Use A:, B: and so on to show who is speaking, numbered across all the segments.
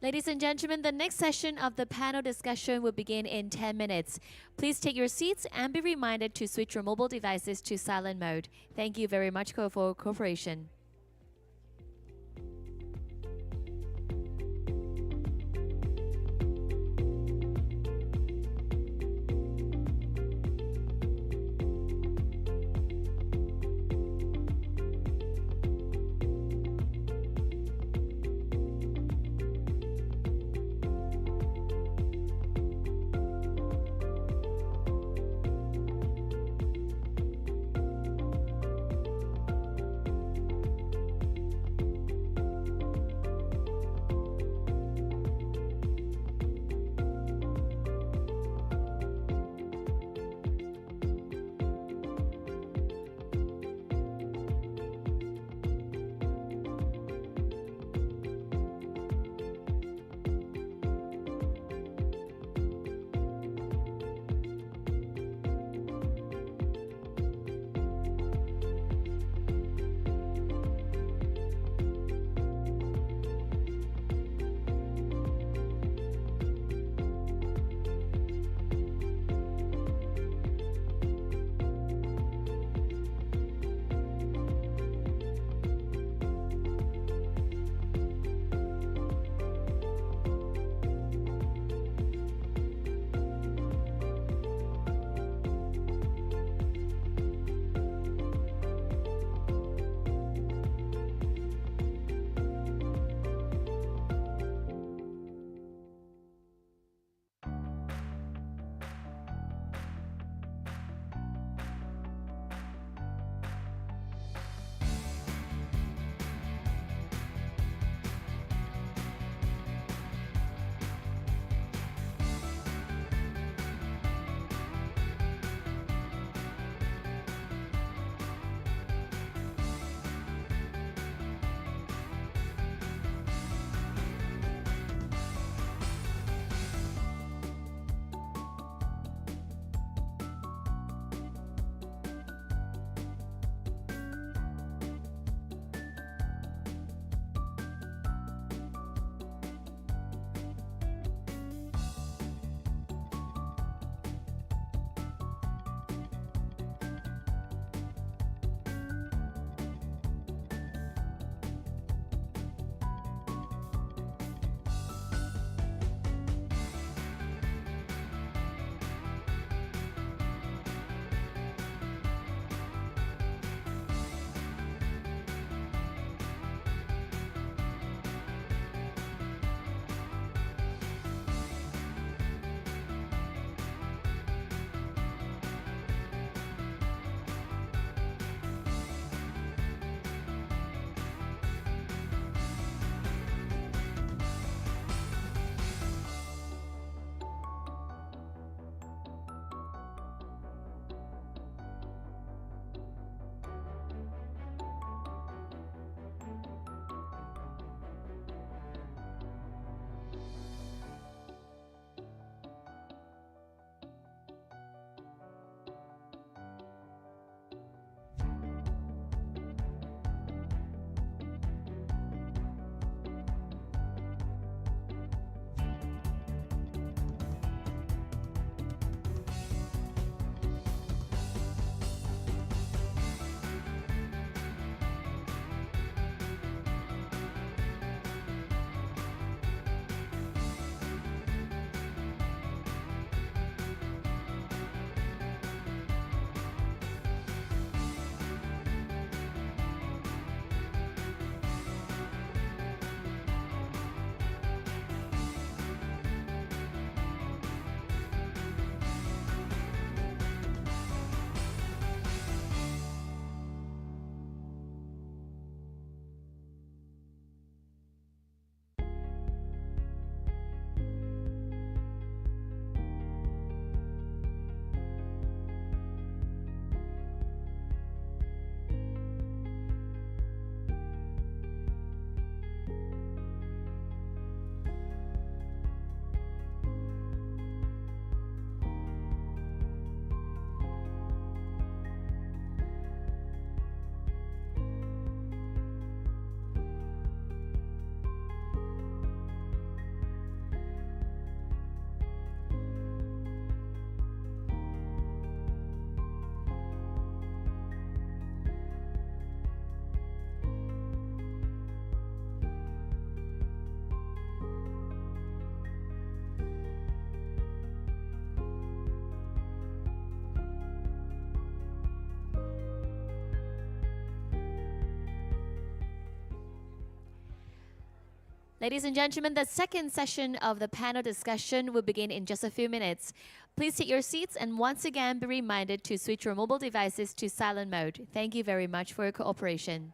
A: Ladies and gentlemen, the next session of the panel discussion will begin in 10 minutes. Please take your seats and be reminded to switch your mobile devices to silent mode. Thank you very much for cooperation. Ladies and gentlemen, the second session of the panel discussion will begin in just a few minutes. Please take your seats and once again be reminded to switch your mobile devices to silent mode. Thank you very much for your cooperation.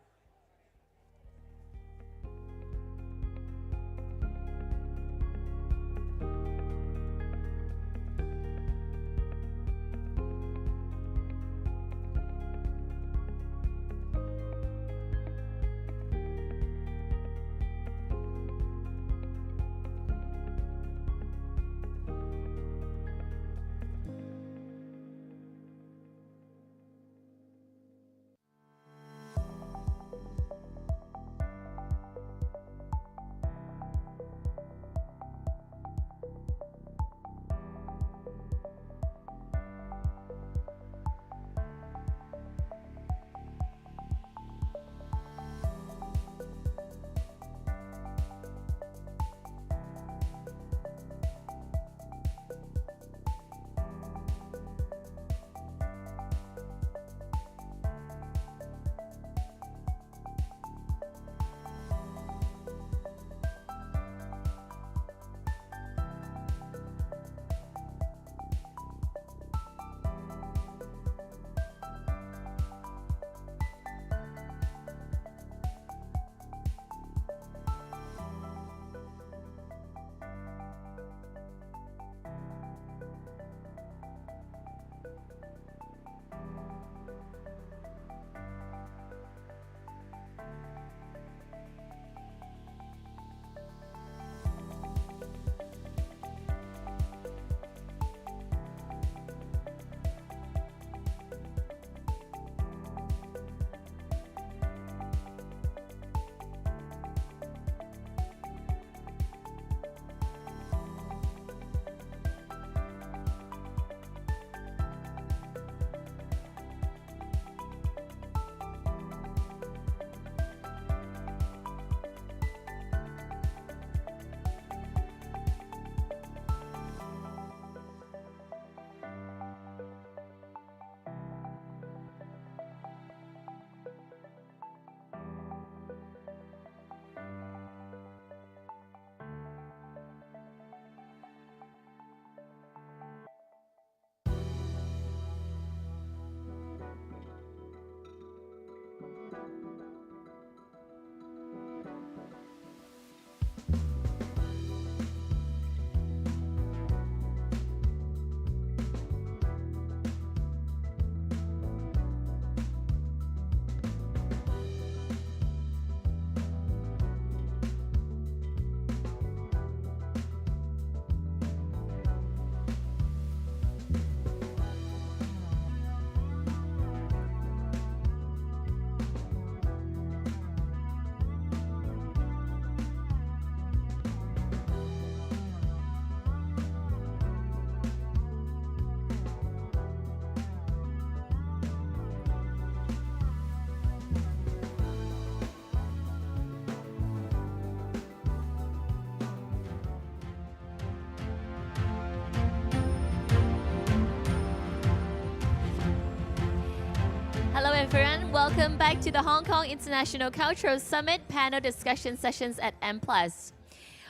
A: Hello everyone, welcome back to the Hong Kong International Cultural Summit panel discussion sessions at M+.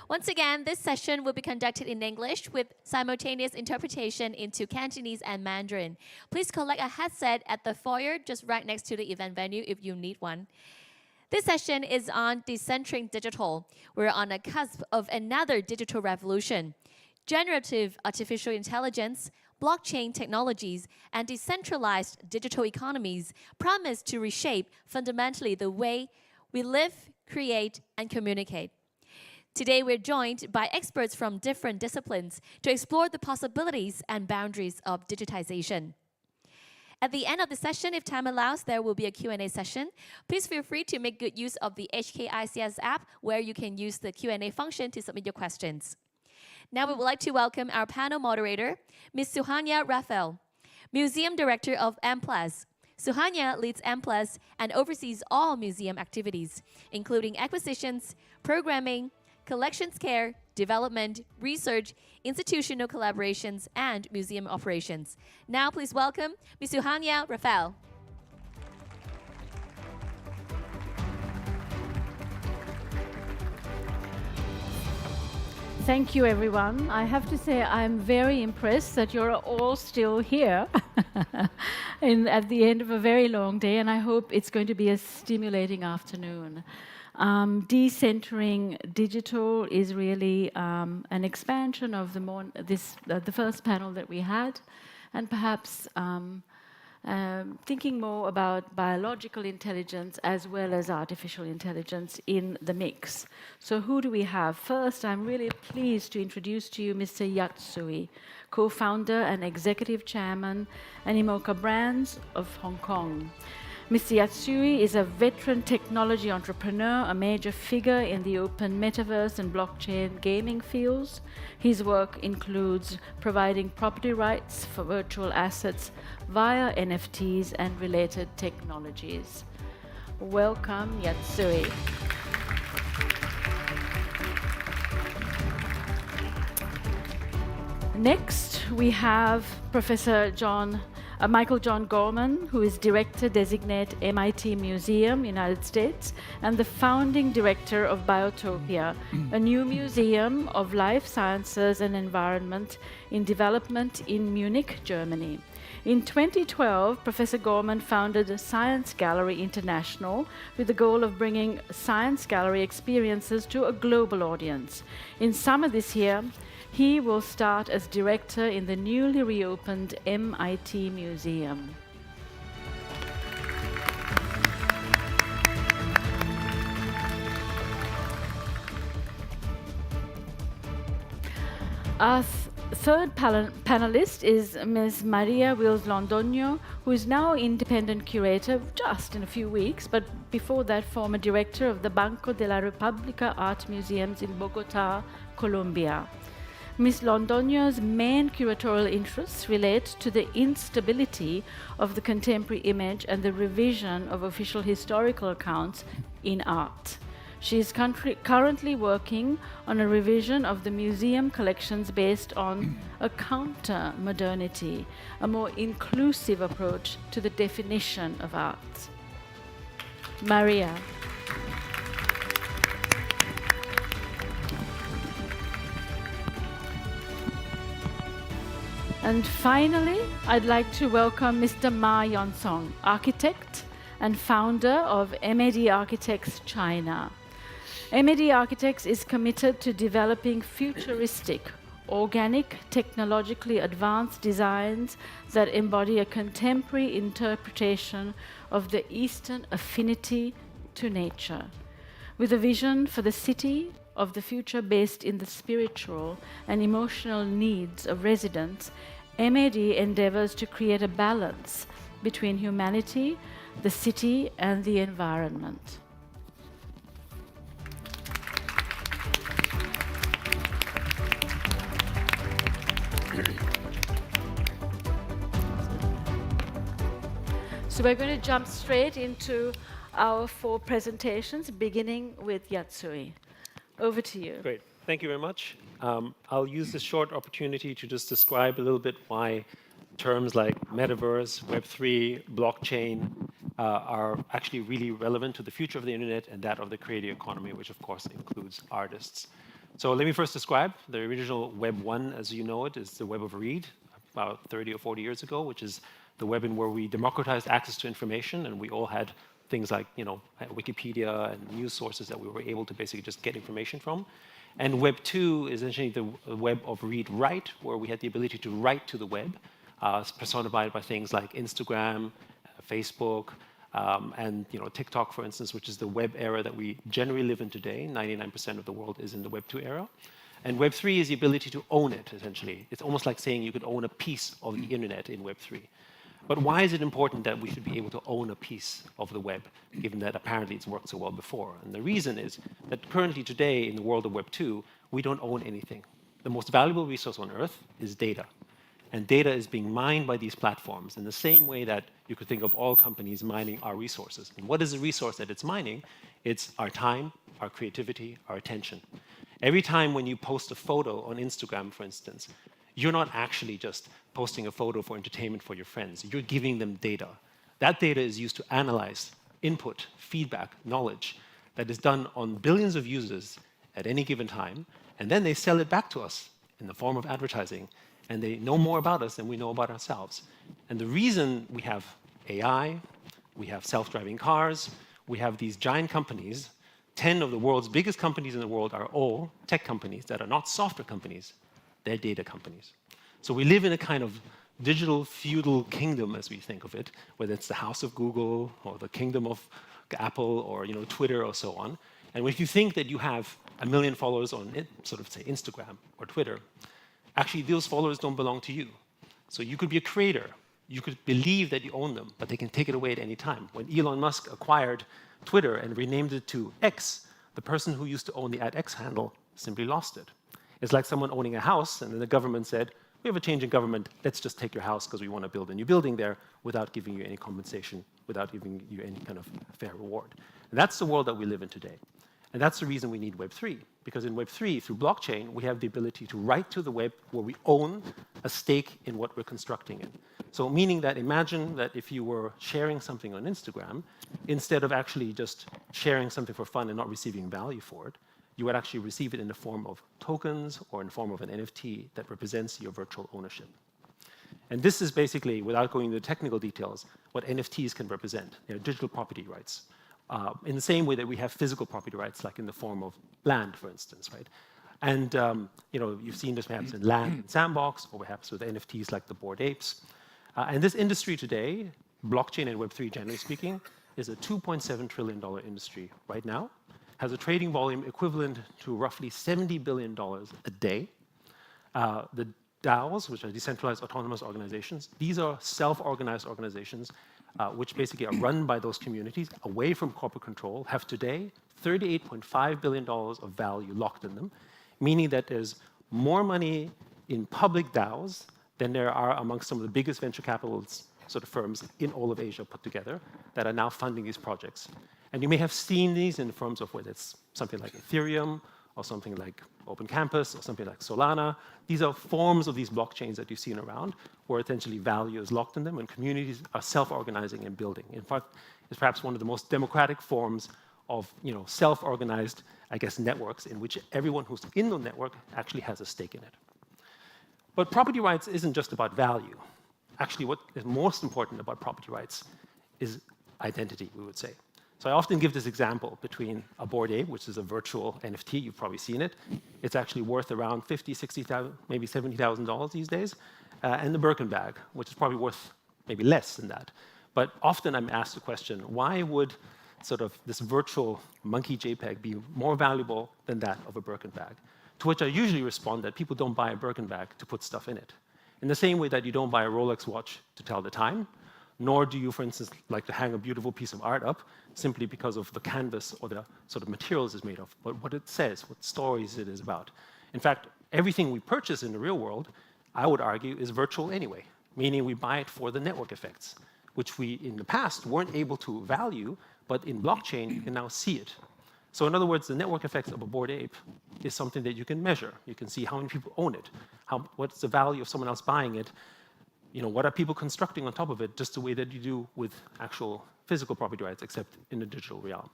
A: Once again, this session will be conducted in English with simultaneous interpretation into Cantonese and Mandarin. Please collect a headset at the foyer just right next to the event venue if you need one. This session is on decentering digital. We're on the cusp of another digital revolution. Generative artificial intelligence, blockchain technologies, and decentralized digital economies promise to reshape fundamentally the way we live, create, and communicate. Today, we're joined by experts from different disciplines to explore the possibilities and boundaries of digitization. At the end of the session, if time allows, there will be a Q&A session. Please feel free to make good use of the HKICS app, where you can use the Q&A function to submit your questions. Now we would like to welcome our panel moderator, Ms. Suhanya Raphael, Museum Director of M+. Suhanya leads M+ and oversees all museum activities, including acquisitions, programming, collections care, development, research, institutional collaborations, and museum operations. Now please welcome Ms. Suhanya Raphael.
B: Thank you, everyone. I have to say I'm very impressed that you're all still here at the end of a very long day, and I hope it's going to be a stimulating afternoon. Decentering digital is really an expansion of the first panel that we had, and perhaps thinking more about biological intelligence as well as artificial intelligence in the mix. So who do we have? First, I'm really pleased to introduce to you Mr. Yatsui, co-founder and executive chairman, Animoca Brands of Hong Kong. Mr. Yatsui is a veteran technology entrepreneur, a major figure in the open metaverse and blockchain gaming fields. His work includes providing property rights for virtual assets via NFTs and related technologies. Welcome, Yatsui. Next, we have Professor Michael John Gorman, who is Director Designate MIT Museum, United States, and the founding director of Biotopia, a new museum of life sciences and environment in development in Munich, Germany. In 2012, Professor Gorman founded Science Gallery International with the goal of bringing science gallery experiences to a global audience. In summer this year, he will start as director in the newly reopened MIT Museum. Our third panelist is Ms. Maria Wills Londoño, who is now independent curator just in a few weeks, but before that former director of the Banco de la República Art Museums in Bogotá, Colombia. Ms. Londoño's main curatorial interests relate to the instability of the contemporary image and the revision of official historical accounts in art. She is currently working on a revision of the museum collections based on a counter-modernity, a more inclusive approach to the definition of art. Maria. And finally, I'd like to welcome Mr. Ma Yonsong, architect and founder of MAD Architects China. MAD Architects is committed to developing futuristic, organic, technologically advanced designs that embody a contemporary interpretation of the Eastern affinity to nature, with a vision for the city of the future based in the spiritual and emotional needs of residents. MAD endeavors to create a balance between humanity, the city, and the environment. So we're going to jump straight into our 4 presentations, beginning with Yatsui. Over to you.
C: Great. Thank you very much. I'll use this short opportunity to just describe a little bit why terms like metaverse, Web3, blockchain are actually really relevant to the future of the internet and that of the creative economy, which of course includes artists. So let me first describe the original Web 1, as you know it, is the web of read, about 30 or 40 years ago, which is the web in where we democratized access to information, and we all had things like, Wikipedia and news sources that we were able to basically just get information from. And Web 2 is essentially the web of read-write, where we had the ability to write to the web, personified by things like Instagram, Facebook, and TikTok, for instance, which is the web era that we generally live in today. 99% of the world is in the Web 2 era. And Web 3 is the ability to own it, essentially. It's almost like saying you could own a piece of the internet in Web 3. But why is it important that we should be able to own a piece of the web, given that apparently it's worked so well before? And the reason is that currently today, in the world of Web 2, we don't own anything. The most valuable resource on Earth is data. And data is being mined by these platforms in the same way that you could think of all companies mining our resources. And what is the resource that it's mining? It's our time, our creativity, our attention. Every time when you post a photo on Instagram, for instance, you're not actually just posting a photo for entertainment for your friends. You're giving them data. That data is used to analyze input, feedback, knowledge that is done on billions of users at any given time. And then they sell it back to us in the form of advertising. And they know more about us than we know about ourselves. And the reason we have AI, we have self-driving cars, we have these giant companies, 10 of the world's biggest companies in the world are all tech companies that are not software companies, they're data companies. So we live in a kind of digital feudal kingdom, as we think of it, whether it's the house of Google or the kingdom of Apple or Twitter or so on. And if you think that you have 1 million followers on sort of say Instagram or Twitter, actually those followers don't belong to you. So you could be a creator. You could believe that you own them, but they can take it away at any time. When Elon Musk acquired Twitter and renamed it to X, the person who used to own the @X handle simply lost it. It's like someone owning a house, and then the government said, we have a change in government, let's just take your house because we want to build a new building there without giving you any compensation, without giving you any kind of fair reward. And that's the world that we live in today. And that's the reason we need Web3, because in Web3, through blockchain, we have the ability to write to the web where we own a stake in what we're constructing in. So meaning that imagine that if you were sharing something on Instagram, instead of actually just sharing something for fun and not receiving value for it, you would actually receive it in the form of tokens or in the form of an NFT that represents your virtual ownership. And this is basically, without going into the technical details, what NFTs can represent. They're digital property rights. In the same way that we have physical property rights, like in the form of land, for instance, right? And you've seen this perhaps in land and sandbox, or perhaps with NFTs like the Bored Apes. And this industry today, blockchain and Web3 generally speaking, is a $2.7 trillion industry right now, has a trading volume equivalent to roughly $70 billion a day. The DAOs, which are decentralized autonomous organizations, these are self-organized organizations which basically are run by those communities away from corporate control, have today $38.5 billion of value locked in them, meaning that there's more money in public DAOs than there are amongst some of the biggest venture capital sort of firms in all of Asia put together that are now funding these projects. And you may have seen these in terms of whether it's something like Ethereum or something like Open Campus or something like Solana. These are forms of these blockchains that you've seen around where essentially value is locked in them and communities are self-organizing and building. In fact, it's perhaps one of the most democratic forms of self-organized, I guess, networks in which everyone who's in the network actually has a stake in it. But property rights isn't just about value. Actually, what is most important about property rights is identity, we would say. So I often give this example between a Bored Ape, which is a virtual NFT, you've probably seen it. It's actually worth around $50,000, $60,000, maybe $70,000 these days, and the Birkin bag, which is probably worth maybe less than that. But often I'm asked the question, why would sort of this virtual monkey JPEG be more valuable than that of a Birkin bag? To which I usually respond that people don't buy a Birkin bag to put stuff in it. In the same way that you don't buy a Rolex watch to tell the time, nor do you, for instance, like to hang a beautiful piece of art up simply because of the canvas or the sort of materials it's made of, but what it says, what stories it is about. In fact, everything we purchase in the real world, I would argue, is virtual anyway, meaning we buy it for the network effects, which we in the past weren't able to value, but in blockchain, you can now see it. So in other words, the network effects of a Bored Ape is something that you can measure. You can see how many people own it, what's the value of someone else buying it, what are people constructing on top of it, just the way that you do with actual physical property rights, except in the digital realm.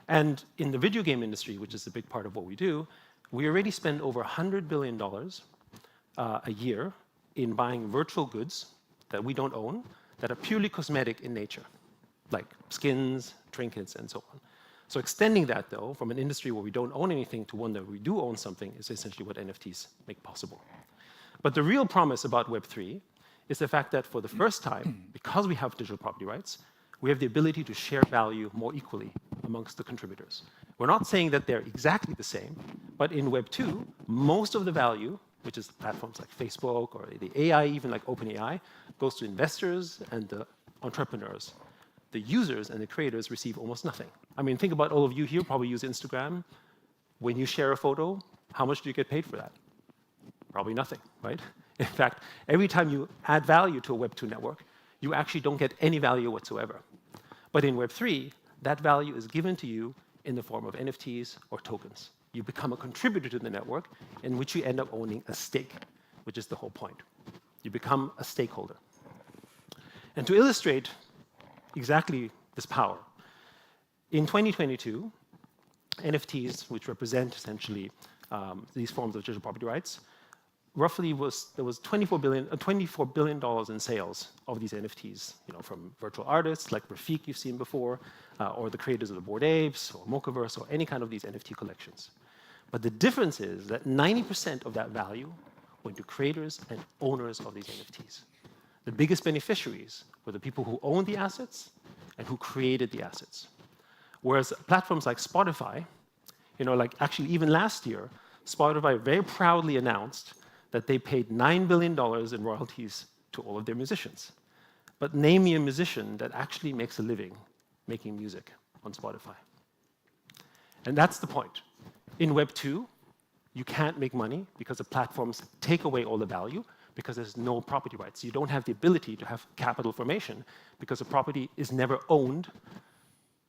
C: And in the video game industry, which is a big part of what we do, we already spend over $100 billion a year in buying virtual goods that we don't own, that are purely cosmetic in nature, like skins, trinkets, and so on. So extending that, though, from an industry where we don't own anything to one that we do own something is essentially what NFTs make possible. But the real promise about Web3 is the fact that for the first time, because we have digital property rights, we have the ability to share value more equally amongst the contributors. We're not saying that they're exactly the same, but in Web 2, most of the value, which is platforms like Facebook or the AI, even like OpenAI, goes to investors and the entrepreneurs. The users and the creators receive almost nothing. I mean, think about all of you here probably use Instagram. When you share a photo, how much do you get paid for that? Probably nothing, right? In fact, every time you add value to a Web 2 network, you actually don't get any value whatsoever. But in Web 3, that value is given to you in the form of NFTs or tokens. You become a contributor to the network in which you end up owning a stake, which is the whole point. You become a stakeholder. And to illustrate exactly this power, in 2022, NFTs, which represent essentially these forms of digital property rights, roughly there was $24 billion in sales of these NFTs, from virtual artists like Rafik you've seen before, or the creators of the Bored Apes, or Mochaverse, or any kind of these NFT collections. But the difference is that 90% of that value went to creators and owners of these NFTs. The biggest beneficiaries were the people who owned the assets and who created the assets. Whereas platforms like Spotify, like actually even last year, Spotify very proudly announced that they paid $9 billion in royalties to all of their musicians. But name me a musician that actually makes a living making music on Spotify. And that's the point. In Web 2, you can't make money because the platforms take away all the value because there's no property rights. You don't have the ability to have capital formation because the property is never owned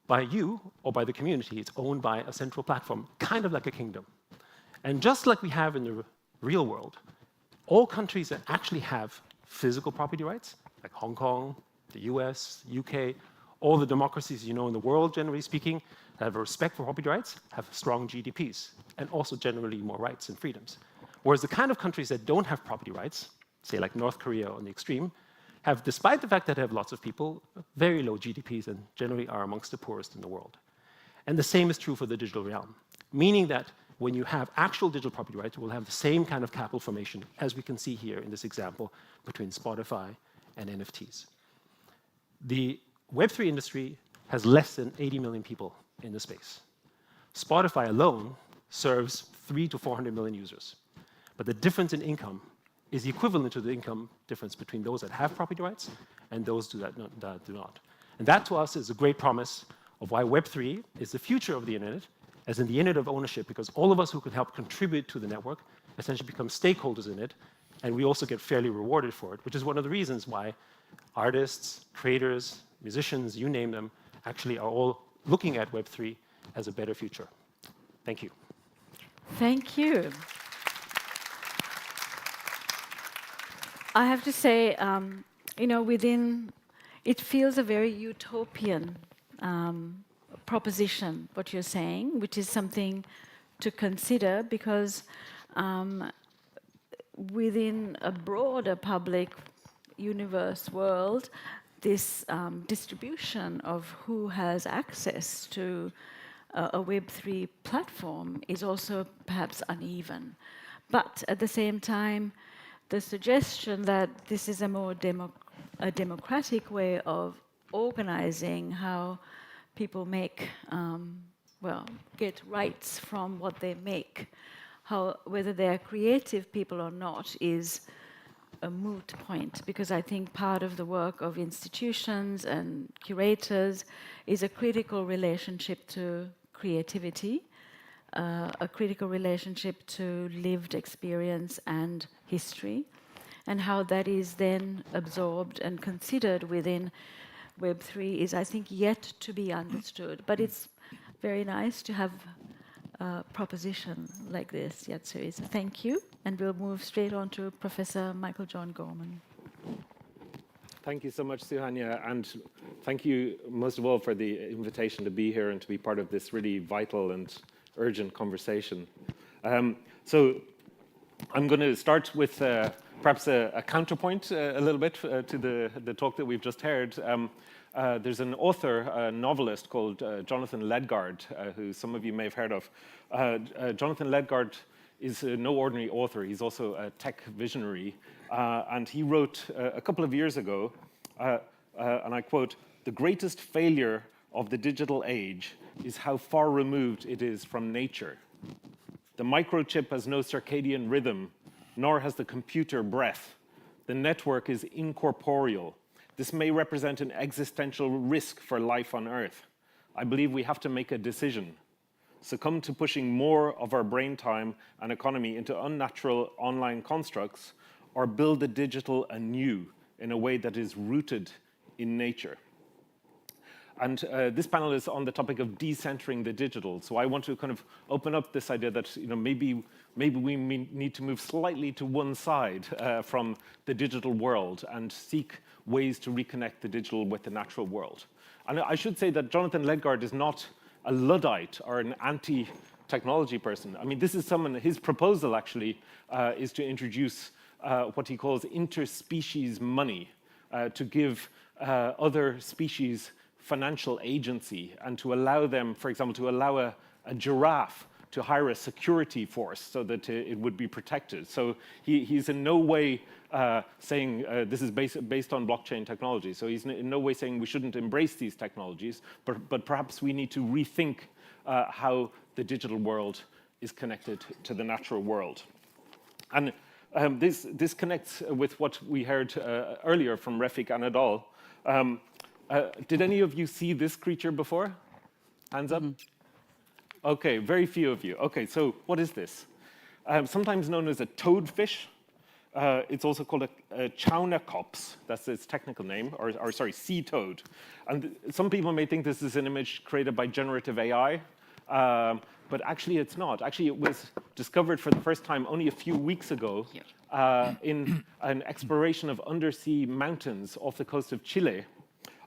C: by you or by the community. It's owned by a central platform, kind of like a kingdom. And just like we have in the real world, all countries that actually have physical property rights, like Hong Kong, the US, UK, all the democracies in the world, generally speaking, that have a respect for property rights, have strong GDPs, and also generally more rights and freedoms. Whereas the kind of countries that don't have property rights, say like North Korea on the extreme, have, despite the fact that they have lots of people, very low GDPs and generally are amongst the poorest in the world. And the same is true for the digital realm, meaning that when you have actual digital property rights, you will have the same kind of capital formation as we can see here in this example between Spotify and NFTs. The Web3 industry has less than 80 million people in the space. Spotify alone serves 300 to 400 million users. But the difference in income is equivalent to the income difference between those that have property rights and those that do not. And that to us is a great promise of why Web3 is the future of the internet, as in the internet of ownership, because all of us who can help contribute to the network essentially become stakeholders in it, and we also get fairly rewarded for it, which is one of the reasons why artists, creators, musicians, you name them, actually are all looking at Web3 as a better future. Thank you.
B: Thank you. I have to say, it feels a very utopian proposition, what you're saying, which is something to consider because within a broader public universe world, this distribution of who has access to a Web3 platform is also perhaps uneven. But at the same time, the suggestion that this is a more democratic way of organizing how people make, get rights from what they make, whether they're creative people or not, is a moot point, because I think part of the work of institutions and curators is a critical relationship to creativity, a critical relationship to lived experience and history, and how that is then absorbed and considered within Web3 is, I think, yet to be understood. But it's very nice to have a proposition like this, Yatsuri. So thank you, and we'll move straight on to Professor Michael John Gorman.
D: Thank you so much, Suhanya, and thank you most of all for the invitation to be here and to be part of this really vital and urgent conversation. So I'm going to start with perhaps a counterpoint a little bit to the talk that we've just heard. There's an author, a novelist called Jonathan Ledgard, who some of you may have heard of. Jonathan Ledgard is no ordinary author. He's also a tech visionary. And he wrote a couple of years ago, and I quote, "The greatest failure of the digital age is how far removed it is from nature. The microchip has no circadian rhythm, nor has the computer breath. The network is incorporeal. This may represent an existential risk for life on Earth. I believe we have to make a decision. Succumb to pushing more of our brain time and economy into unnatural online constructs, or build the digital anew in a way that is rooted in nature." And this panel is on the topic of decentering the digital. So I want to kind of open up this idea that maybe we need to move slightly to one side from the digital world and seek ways to reconnect the digital with the natural world. And I should say that Jonathan Ledgard is not a Luddite or an technology person. I mean, this is someone, his proposal actually is to introduce what he calls interspecies money, to give other species financial agency and to allow them, for example, to allow a giraffe to hire a security force so that it would be protected. So he's in no way saying this is based on blockchain technology. So he's in no way saying we shouldn't embrace these technologies, but perhaps we need to rethink how the digital world is connected to the natural world. And this connects with what we heard earlier from Refik Anadol. Did any of you see this creature before? Hands up. Okay, very few of you. Okay, so what is this? Sometimes known as a toadfish. It's also called a chaunacops. That's its technical name, or sorry, sea toad. And some people may think this is an image created by generative AI, but actually it's not. Actually, it was discovered for the first time only a few weeks ago in an exploration of undersea mountains off the coast of Chile.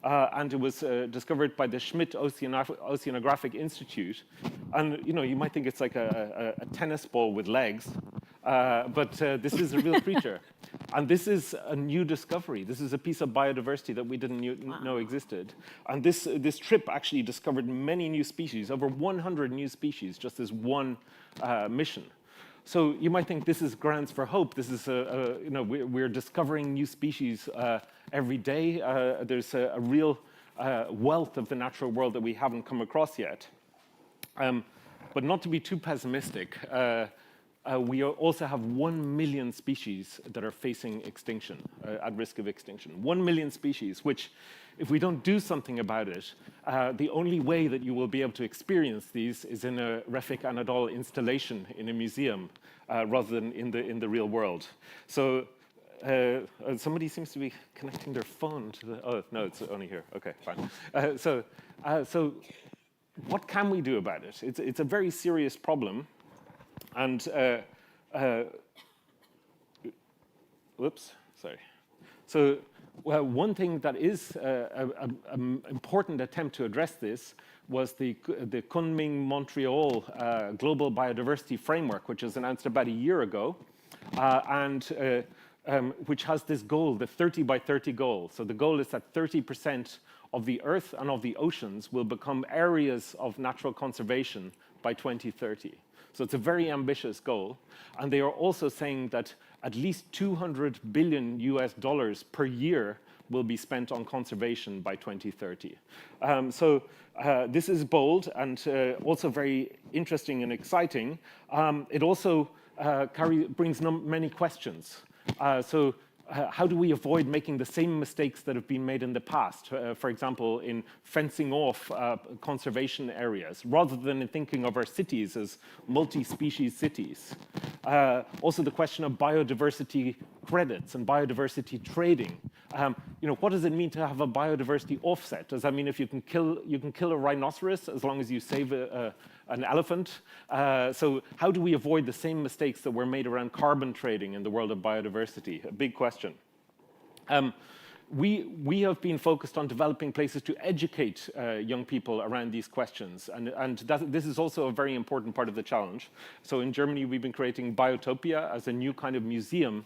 D: And it was discovered by the Schmidt Oceanographic Institute. And you might think it's like a tennis ball with legs, but this is a real creature. And this is a new discovery. This is a piece of biodiversity that we didn't know existed. And this trip actually discovered many new species, over 100 new species, just as one mission. So you might think this is grounds for hope. This is, we're discovering new species every day. There's a real wealth of the natural world that we haven't come across yet. But not to be too pessimistic, we also have 1 million species that are facing extinction, at risk of extinction. 1 million species, which, if we don't do something about it, the only way that you will be able to experience these is in a Refik Anadol installation in a museum, rather than in the real world. So somebody seems to be connecting their phone to the, oh, no, it's only here. Okay, fine. So what can we do about it? It's a very serious problem. And, whoops, sorry. So one thing that is an important attempt to address this was the Kunming-Montreal Global Biodiversity Framework, which was announced about a year ago, and which has this goal, the 30 by 30 goal. So the goal is that 30% of the Earth and of the oceans will become areas of natural conservation by 2030. So it's a very ambitious goal. And they are also saying that at least $200 billion per year will be spent on conservation by 2030. So this is bold and also very interesting and exciting. It also brings many questions. How do we avoid making the same mistakes that have been made in the past? For example, in fencing off conservation areas, rather than in thinking of our cities as multi-species cities. Also the question of biodiversity credits and biodiversity trading. What does it mean to have a biodiversity offset? Does that mean if you can kill a rhinoceros as long as you save an elephant? So how do we avoid the same mistakes that were made around carbon trading in the world of biodiversity? A big question. We have been focused on developing places to educate young people around these questions, and this is also a very important part of the challenge. So in Germany, we've been creating Biotopia as a new kind of museum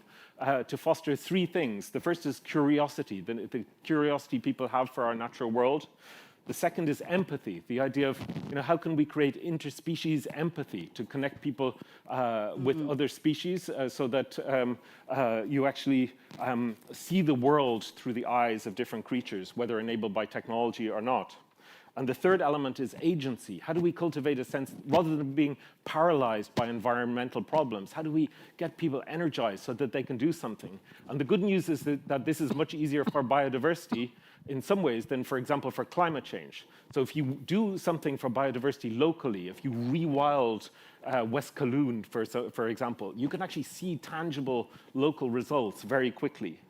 D: to foster three things. The first is curiosity, the curiosity people have for our natural world. The second is empathy, the idea of how can we create interspecies empathy to connect people with other species so that you actually see the world through the eyes of different creatures, whether enabled by technology or not. And the third element is agency. How do we cultivate a sense, rather than being paralyzed by environmental problems, how do we get people energized so that they can do something? And the good news is that this is much easier for biodiversity in some ways than, for example, for climate change. So if you do something for biodiversity locally, if you rewild West Kowloon, for example, you can actually see tangible local results very quickly.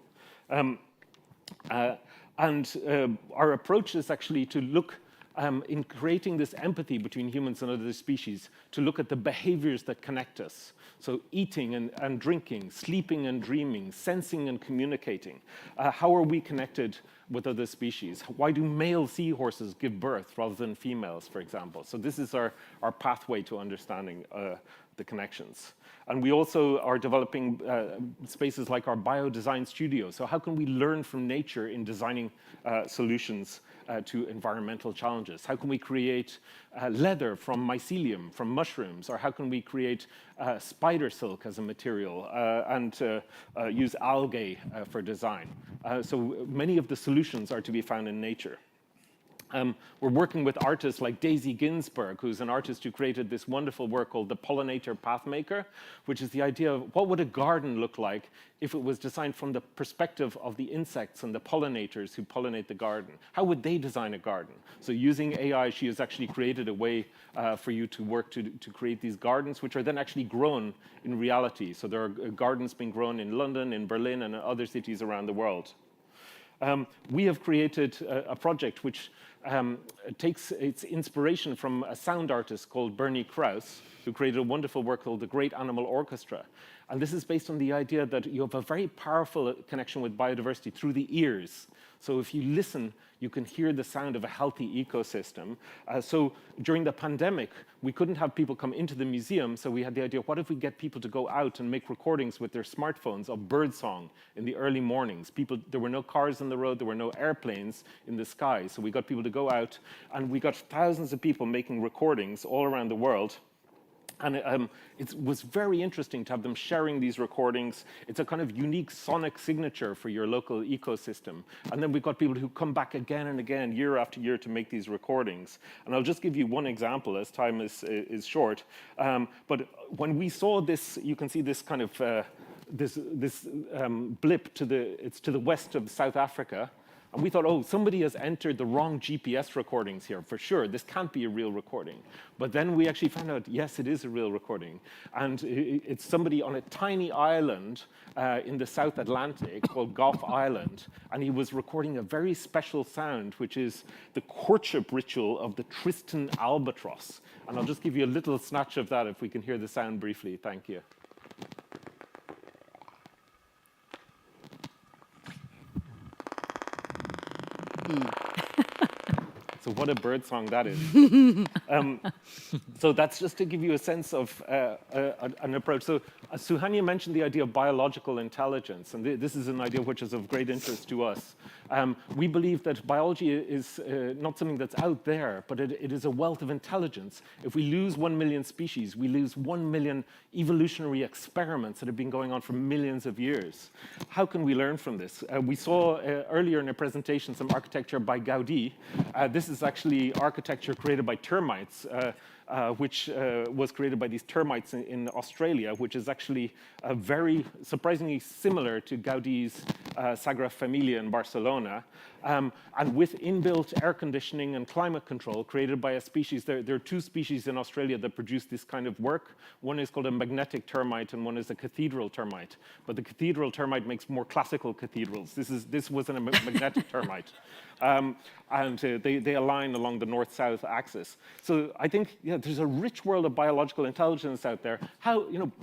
D: Our approach is actually to look in creating this empathy between humans and other species, to look at the behaviors that connect us. So eating and drinking, sleeping and dreaming, sensing and communicating. How are we connected with other species? Why do male seahorses give birth rather than females, for example? So this is our pathway to understanding the connections. And we also are developing spaces like our biodesign studio. So how can we learn from nature in designing solutions to environmental challenges? How can we create leather from mycelium, from mushrooms? Or how can we create spider silk as a material and use algae for design? So many of the solutions are to be found in nature. We're working with artists like Daisy Ginsberg, who's an artist who created this wonderful work called The Pollinator Pathmaker, which is the idea of what would a garden look like if it was designed from the perspective of the insects and the pollinators who pollinate the garden. How would they design a garden? So using AI, she has actually created a way for you to work to create these gardens, which are then actually grown in reality. So there are gardens being grown in London, in Berlin, and other cities around the world. We have created a project which takes its inspiration from a sound artist called Bernie Krause, who created a wonderful work called The Great Animal Orchestra. And this is based on the idea that you have a very powerful connection with biodiversity through the ears. So if you listen, you can hear the sound of a healthy ecosystem. So during the pandemic, we couldn't have people come into the museum, so we had the idea, what if we get people to go out and make recordings with their smartphones of birdsong in the early mornings? There were no cars on the road, there were no airplanes in the sky, so we got people to go out, and we got thousands of people making recordings all around the world. And it was very interesting to have them sharing these recordings. It's a kind of unique sonic signature for your local ecosystem. And then we've got people who come back again and again, year after year, to make these recordings. And I'll just give you one example, as time is short. But when we saw this, you can see this kind of this blip to the west of South Africa. And we thought, oh, somebody has entered the wrong GPS recordings here, for sure. This can't be a real recording. But then we actually found out, yes, it is a real recording. And it's somebody on a tiny island in the South Atlantic called Gough Island. And he was recording a very special sound, which is the courtship ritual of the Tristan albatross. And I'll just give you a little snatch of that if we can hear the sound briefly. Thank you. So what a bird song that is. So that's just to give you a sense of an approach. So Suhanya mentioned the idea of biological intelligence, and this is an idea which is of great interest to us. We believe that biology is not something that's out there, but it is a wealth of intelligence. If we lose 1 million species, we lose 1 million evolutionary experiments that have been going on for millions of years. How can we learn from this? We saw earlier in a presentation some architecture by Gaudi. This is actually architecture created by termites, which was created by these termites in Australia, which is actually very surprisingly similar to Gaudi's Sagrada Familia in Barcelona, and with inbuilt air conditioning and climate control created by a species. There are two species in Australia that produce this kind of work. One is called a magnetic termite, and one is a cathedral termite. But the cathedral termite makes more classical cathedrals. This wasn't a magnetic termite. And they align along the north-south axis. So I think there's a rich world of biological intelligence out there.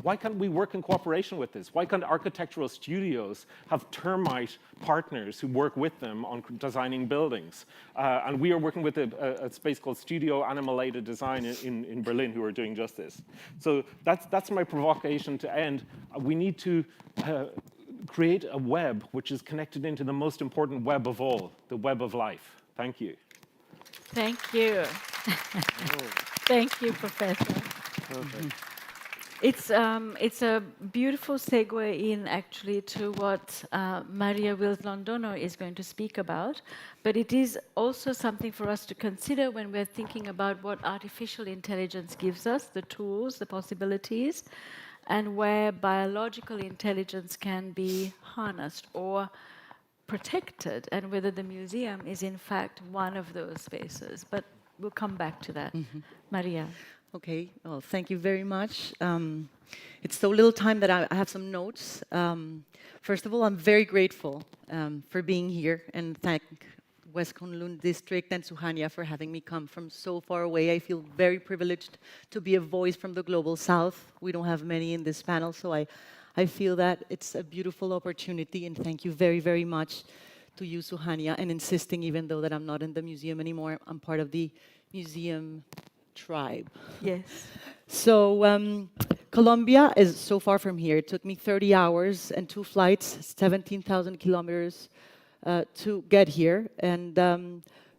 D: Why can't we work in cooperation with this? Why can't architectural studios have termite partners who work with them on designing buildings? And we are working with a space called Studio Animalated Design in Berlin who are doing just this. So that's my provocation to end. We need to create a web which is connected into the most important web of all, the web of life. Thank you.
B: Thank you. Thank you, Professor.
D: Perfect.
B: It's a beautiful segue in actually to what Maria Wills-Londono is going to speak about, but it is also something for us to consider when we're thinking about what artificial intelligence gives us, the tools, the possibilities, and where biological intelligence can be harnessed or protected, and whether the museum is in fact one of those spaces. But we'll come back to that. Maria.
E: Okay, well, thank you very much. It's so little time that I have some notes. First of all, I'm very grateful for being here, and thank West Kowloon District and Suhanya for having me come from so far away. I feel very privileged to be a voice from the Global South. We don't have many in this panel, so I feel that it's a beautiful opportunity, and thank you very, very much to you, Suhania, and insisting, even though that I'm not in the museum anymore, I'm part of the museum tribe.
B: Yes.
E: So Colombia is so far from here. It took me 30 hours and 2 flights, 17,000 kilometers to get here. And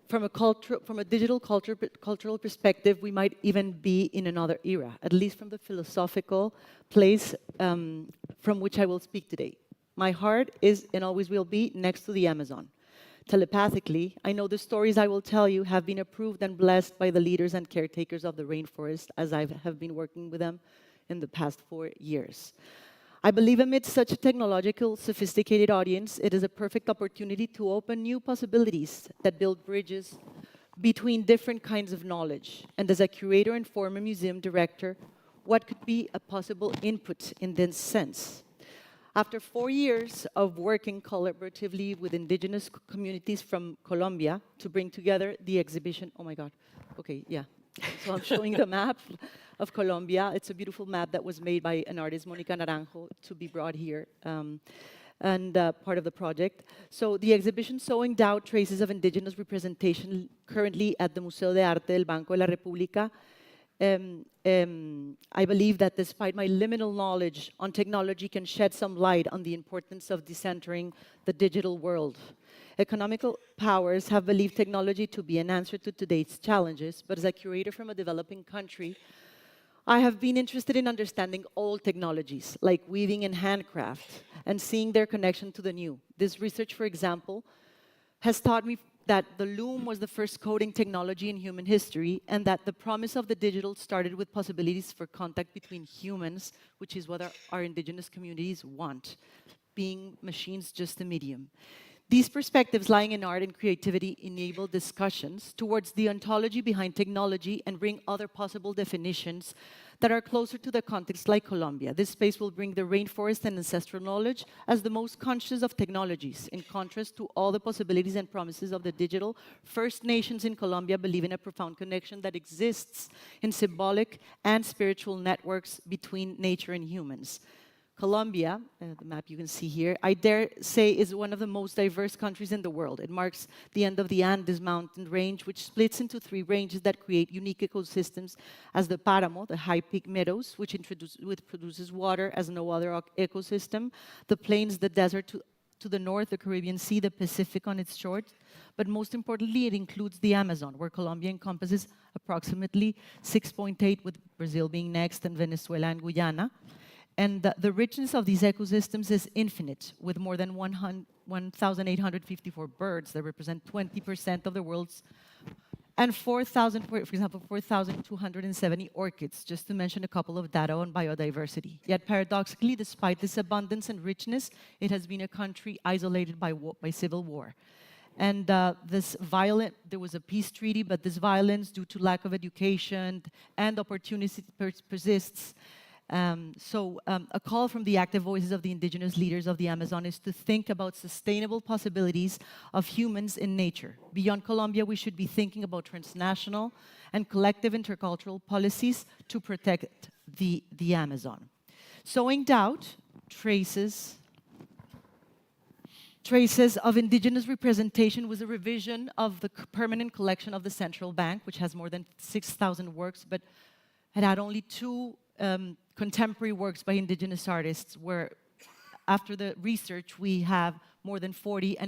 E: from a digital cultural perspective, we might even be in another era, at least from the philosophical place from which I will speak today. My heart is and always will be next to the Amazon. Telepathically, I know the stories I will tell you have been approved and blessed by the leaders and caretakers of the rainforest, as I have been working with them in the past 4 years. I believe amidst such a technological, sophisticated audience, it is a perfect opportunity to open new possibilities that build bridges between different kinds of knowledge. And as a curator and former museum director, what could be a possible input in this sense? After 4 years of working collaboratively with indigenous communities from Colombia to bring together the exhibition, oh my God, okay, yeah. So I'm showing the map of Colombia. It's a beautiful map that was made by an artist, Mónica Naranjo, to be brought here and part of the project. So the exhibition Sowing Doubt, Traces of Indigenous Representation, currently at the Museo de Arte del Banco de la República. I believe that despite my liminal knowledge on technology can shed some light on the importance of decentering the digital world. Economical powers have believed technology to be an answer to today's challenges, but as a curator from a developing country, I have been interested in understanding old technologies, like weaving and handcraft, and seeing their connection to the new. This research, for example, has taught me that the loom was the first coding technology in human history, and that the promise of the digital started with possibilities for contact between humans, which is what our indigenous communities want, being machines just a medium. These perspectives lying in art and creativity enable discussions towards the ontology behind technology and bring other possible definitions that are closer to the context like Colombia. This space will bring the rainforest and ancestral knowledge as the most conscious of technologies, in contrast to all the possibilities and promises of the digital. First Nations in Colombia believe in a profound connection that exists in symbolic and spiritual networks between nature and humans. Colombia, the map you can see here, I dare say is one of the most diverse countries in the world. It marks the end of the Andes mountain range, which splits into 3 ranges that create unique ecosystems as the Páramo, the high peak meadows, which produces water as no other ecosystem, the plains, the desert to the north, the Caribbean Sea, the Pacific on its shores. But most importantly, it includes the Amazon, where Colombia encompasses approximately 6.8, with Brazil being next, and Venezuela and Guyana. And the richness of these ecosystems is infinite, with more than 1,854 birds that represent 20% of the world's, and 4,000, for example, 4,270 orchids, just to mention a couple of data on biodiversity. Yet paradoxically, despite this abundance and richness, it has been a country isolated by civil war. And there was a peace treaty, but this violence, due to lack of education and opportunity, persists. A call from the active voices of the indigenous leaders of the Amazon is to think about sustainable possibilities of humans in nature. Beyond Colombia, we should be thinking about transnational and collective intercultural policies to protect the Amazon. Sowing Doubt, Traces of Indigenous Representation was a revision of the permanent collection of the Central Bank, which has more than 6,000 works, but had only 2 contemporary works by indigenous artists, where after the research we have more than 40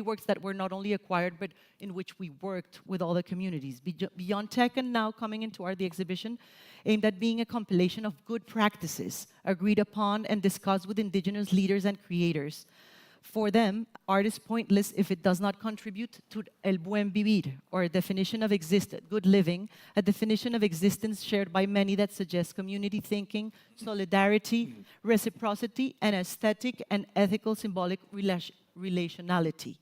E: works that were not only acquired, but in which we worked with all the communities. Beyond Tech and Now coming into art, the exhibition aimed at being a compilation of good practices agreed upon and discussed with indigenous leaders and creators. For them, art is pointless if it does not contribute to el buen vivir, or a definition of good living, a definition of existence shared by many that suggests community thinking, solidarity, reciprocity, and aesthetic and ethical symbolic relationality.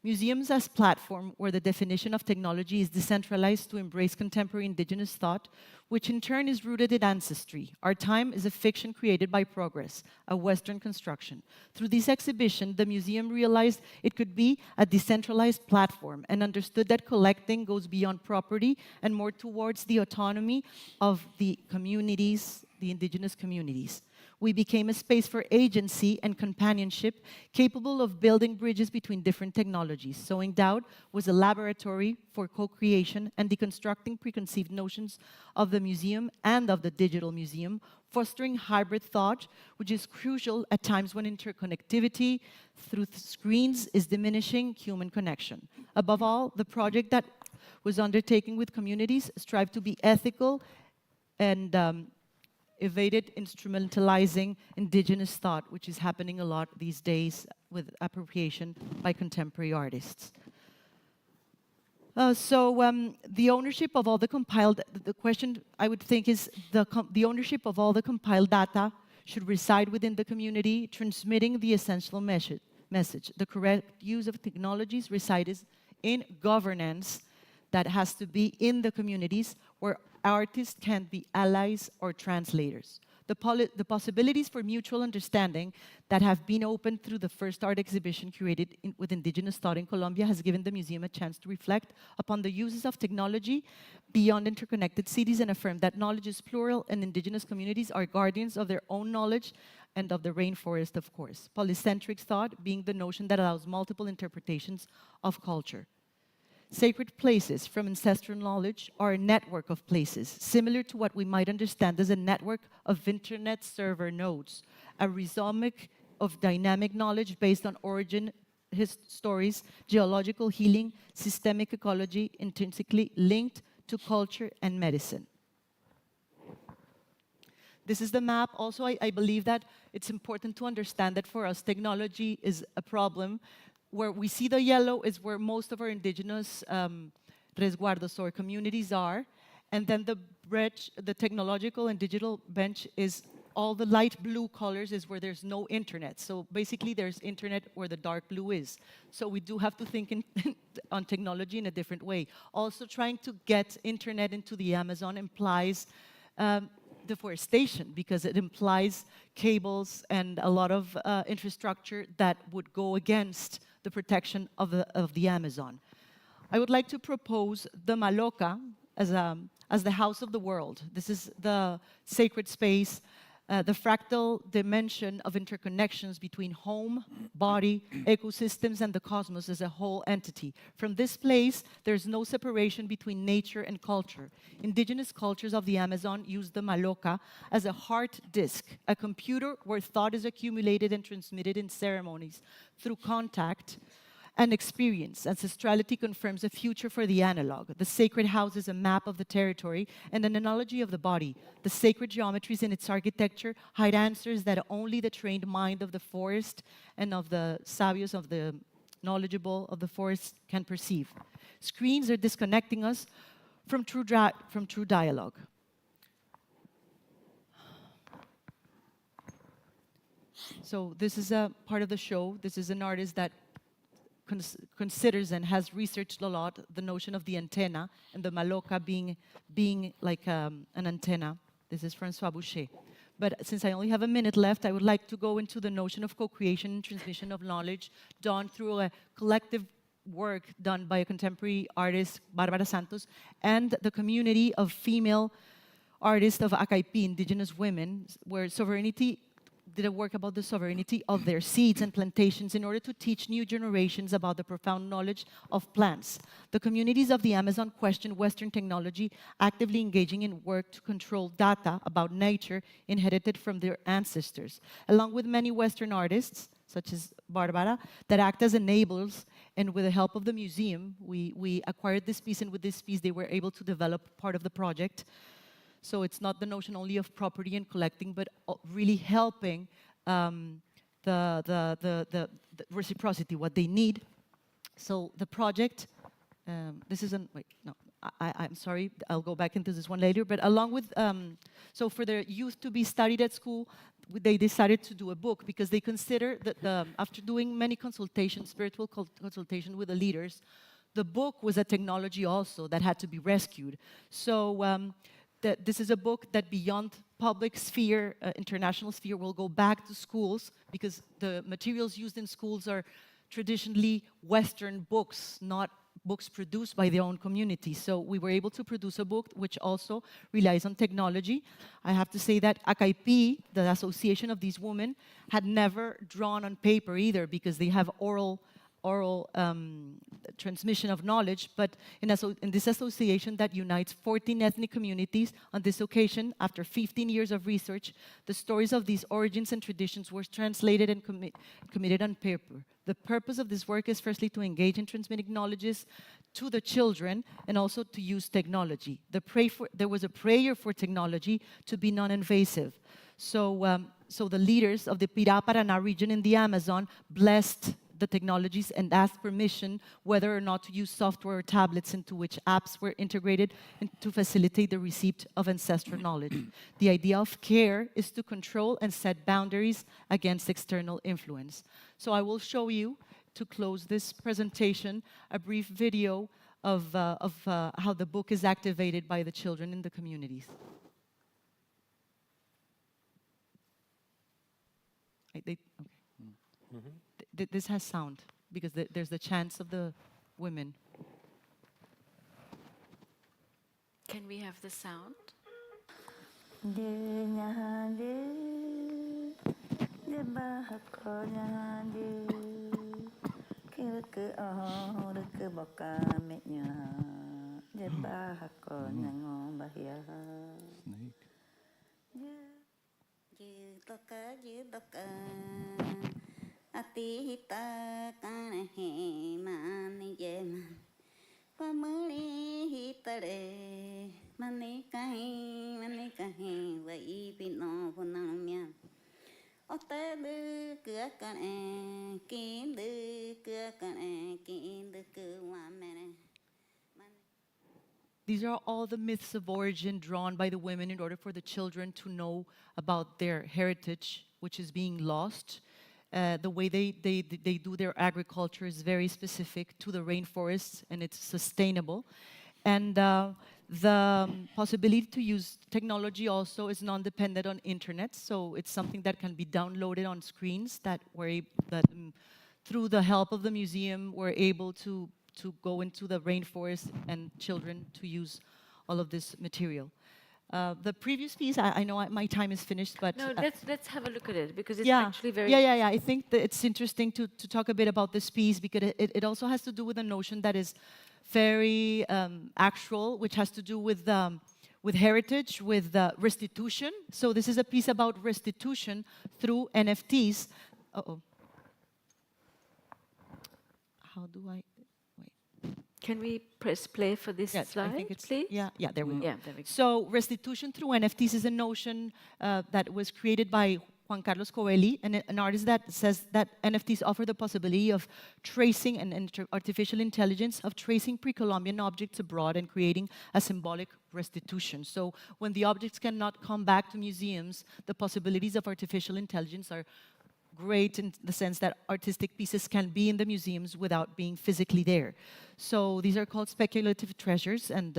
E: Museums as platform where the definition of technology is decentralized to embrace contemporary indigenous thought, which in turn is rooted in ancestry. Our time is a fiction created by progress, a Western construction. Through this exhibition, the museum realized it could be a decentralized platform and understood that collecting goes beyond property and more towards the autonomy of the communities, the indigenous communities. we became a space for agency and companionship, capable of building bridges between different technologies. Sowing Doubt was a laboratory for co-creation and deconstructing preconceived notions of the museum and of the digital museum, fostering hybrid thought, which is crucial at times when interconnectivity through screens is diminishing human connection. Above all, the project that was undertaken with communities strive to be ethical and evaded instrumentalizing indigenous thought, which is happening a lot these days with appropriation by contemporary artists. The ownership of all the compiled, the question I would think is the ownership of all the compiled data should reside within the community, transmitting the essential message. The correct use of technologies resides in governance that has to be in the communities where artists can be allies or translators. The possibilities for mutual understanding that have been opened through the first art exhibition curated with indigenous thought in Colombia has given the museum a chance to reflect upon the uses of technology beyond interconnected cities and affirm that knowledge is plural and indigenous communities are guardians of their own knowledge and of the rainforest, of course. Polycentric thought being the notion that allows multiple interpretations of culture. Sacred places from ancestral knowledge are a network of places, similar to what we might understand as a network of internet server nodes, a rhizomic of dynamic knowledge based on origin stories, geological healing, systemic ecology, intrinsically linked to culture and medicine. This is the map. Also, I believe that it's important to understand that for us, technology is a problem. Where we see the yellow is where most of our indigenous resguardos or communities are. And then the technological and digital bench is all the light blue colors is where there's no internet. So basically there's internet where the dark blue is. So we do have to think on technology in a different way. Also trying to get internet into the Amazon implies deforestation because it implies cables and a lot of infrastructure that would go against the protection of the Amazon. I would like to propose the Maloca as the house of the world. This is the sacred space, the fractal dimension of interconnections between home, body, ecosystems, and the cosmos as a whole entity. From this place, there's no separation between nature and culture. Indigenous cultures of the Amazon use the Maloca as a heart disk, a computer where thought is accumulated and transmitted in ceremonies through contact and experience. Ancestrality confirms a future for the analog. The sacred house is a map of the territory and an analogy of the body. The sacred geometries in its architecture hide answers that only the trained mind of the forest and of the sabios, of the knowledgeable of the forest can perceive. Screens are disconnecting us from true dialogue. So this is a part of the show. This is an artist that considers and has researched a lot the notion of the antenna and the Maloca being like an antenna. This is François Boucher. But since I only have a minute left, I would like to go into the notion of co-creation and transmission of knowledge done through a collective work done by a contemporary artist, Barbara Santos, and the community of female artists of Acaipi, indigenous women, where sovereignty did a work about the sovereignty of their seeds and plantations in order to teach new generations about the profound knowledge of plants. The communities of the Amazon question Western technology, actively engaging in work to control data about nature inherited from their ancestors, along with many Western artists, such as Barbara, that act as enablers, and with the help of the museum, we acquired this piece, and with this piece they were able to develop part of the project. So it's not the notion only of property and collecting, but really helping the reciprocity, what they need. So the project, this isn't, wait, no, I'm sorry, I'll go back into this one later, but along with, so for the youth to be studied at school, they decided to do a book because they consider that after doing many consultations, spiritual consultation with the leaders, the book was a technology also that had to be rescued. So this is a book that beyond public sphere, international sphere, will go back to schools because the materials used in schools are traditionally Western books, not books produced by their own community. So we were able to produce a book which also relies on technology. I have to say that AKP, the association of these women, had never drawn on paper either, because they have oral transmission of knowledge, but in this association that unites 14 ethnic communities, on this occasion, after 15 years of research, the stories of these origins and traditions were translated and committed on paper. The purpose of this work is firstly to engage in transmitting knowledges to the children and also to use technology. There was a prayer for technology to be non-invasive. So the leaders of the Pirá-Paraná region in the Amazon blessed the technologies and asked permission whether or not to use software or tablets into which apps were integrated to facilitate the receipt of ancestral knowledge. The idea of care is to control and set boundaries against external influence. So I will show you, to close this presentation, a brief video of how the book is activated by the children in the communities. Okay. This has sound, because there's the chants of the women.
B: Can we have the sound?
F: Atita kana he mani yema pamani hitare mani kahi vai pino punamya ote de kane kin de kuamene.
E: These are all the myths of origin drawn by the women in order for the children to know about their heritage, which is being lost. The way they do their agriculture is very specific to the rainforests, and it's sustainable. And the possibility to use technology also is non-dependent on internet, so it's something that can be downloaded on screens that through the help of the museum, we're able to go into the rainforest and children to use all of this material. The previous piece, I know my time is finished, but...
B: No, let's have a look at it, because it's
E: yeah,
B: actually very...
E: Yeah. I think that it's interesting to talk a bit about this piece, because it also has to do with a notion that is very actual, which has to do with heritage, with restitution. So this is a piece about restitution through NFTs. Uh-oh. How do I...
B: Can we press play for this slide,
E: I think it's,
B: please?
E: Yeah, there we go.
B: Yeah, there we go.
E: So restitution through NFTs is a notion that was created by Juan Carlos Coelho, an artist that says that NFTs offer the possibility of tracing and artificial intelligence, of tracing pre-Columbian objects abroad and creating a symbolic restitution. So when the objects cannot come back to museums, the possibilities of artificial intelligence are great in the sense that artistic pieces can be in the museums without being physically there. So these are called speculative treasures, and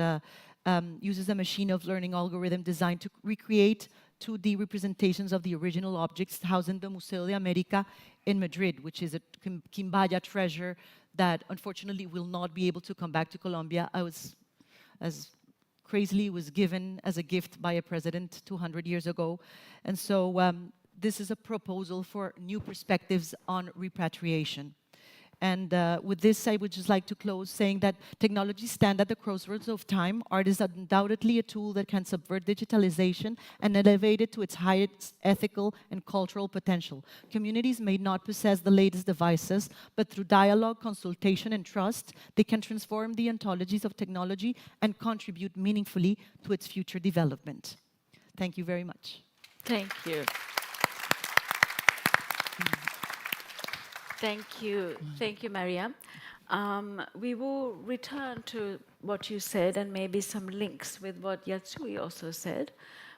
E: uses a machine of learning algorithm designed to recreate 2D representations of the original objects housed in the Museo de América in Madrid, which is a Quimbaya treasure that unfortunately will not be able to come back to Colombia. As crazily, was given as a gift by a president 200 years ago. And so this is a proposal for new perspectives on repatriation. And with this, I would just like to close saying that technologies stand at the crossroads of time. Art is undoubtedly a tool that can subvert digitalization and elevate it to its highest ethical and cultural potential. Communities may not possess the latest devices, but through dialogue, consultation, and trust, they can transform the ontologies of technology and contribute meaningfully to its future development. Thank you very much.
B: Thank you. Thank you, Maria. We will return to what you said and maybe some links with what Yatsui also said.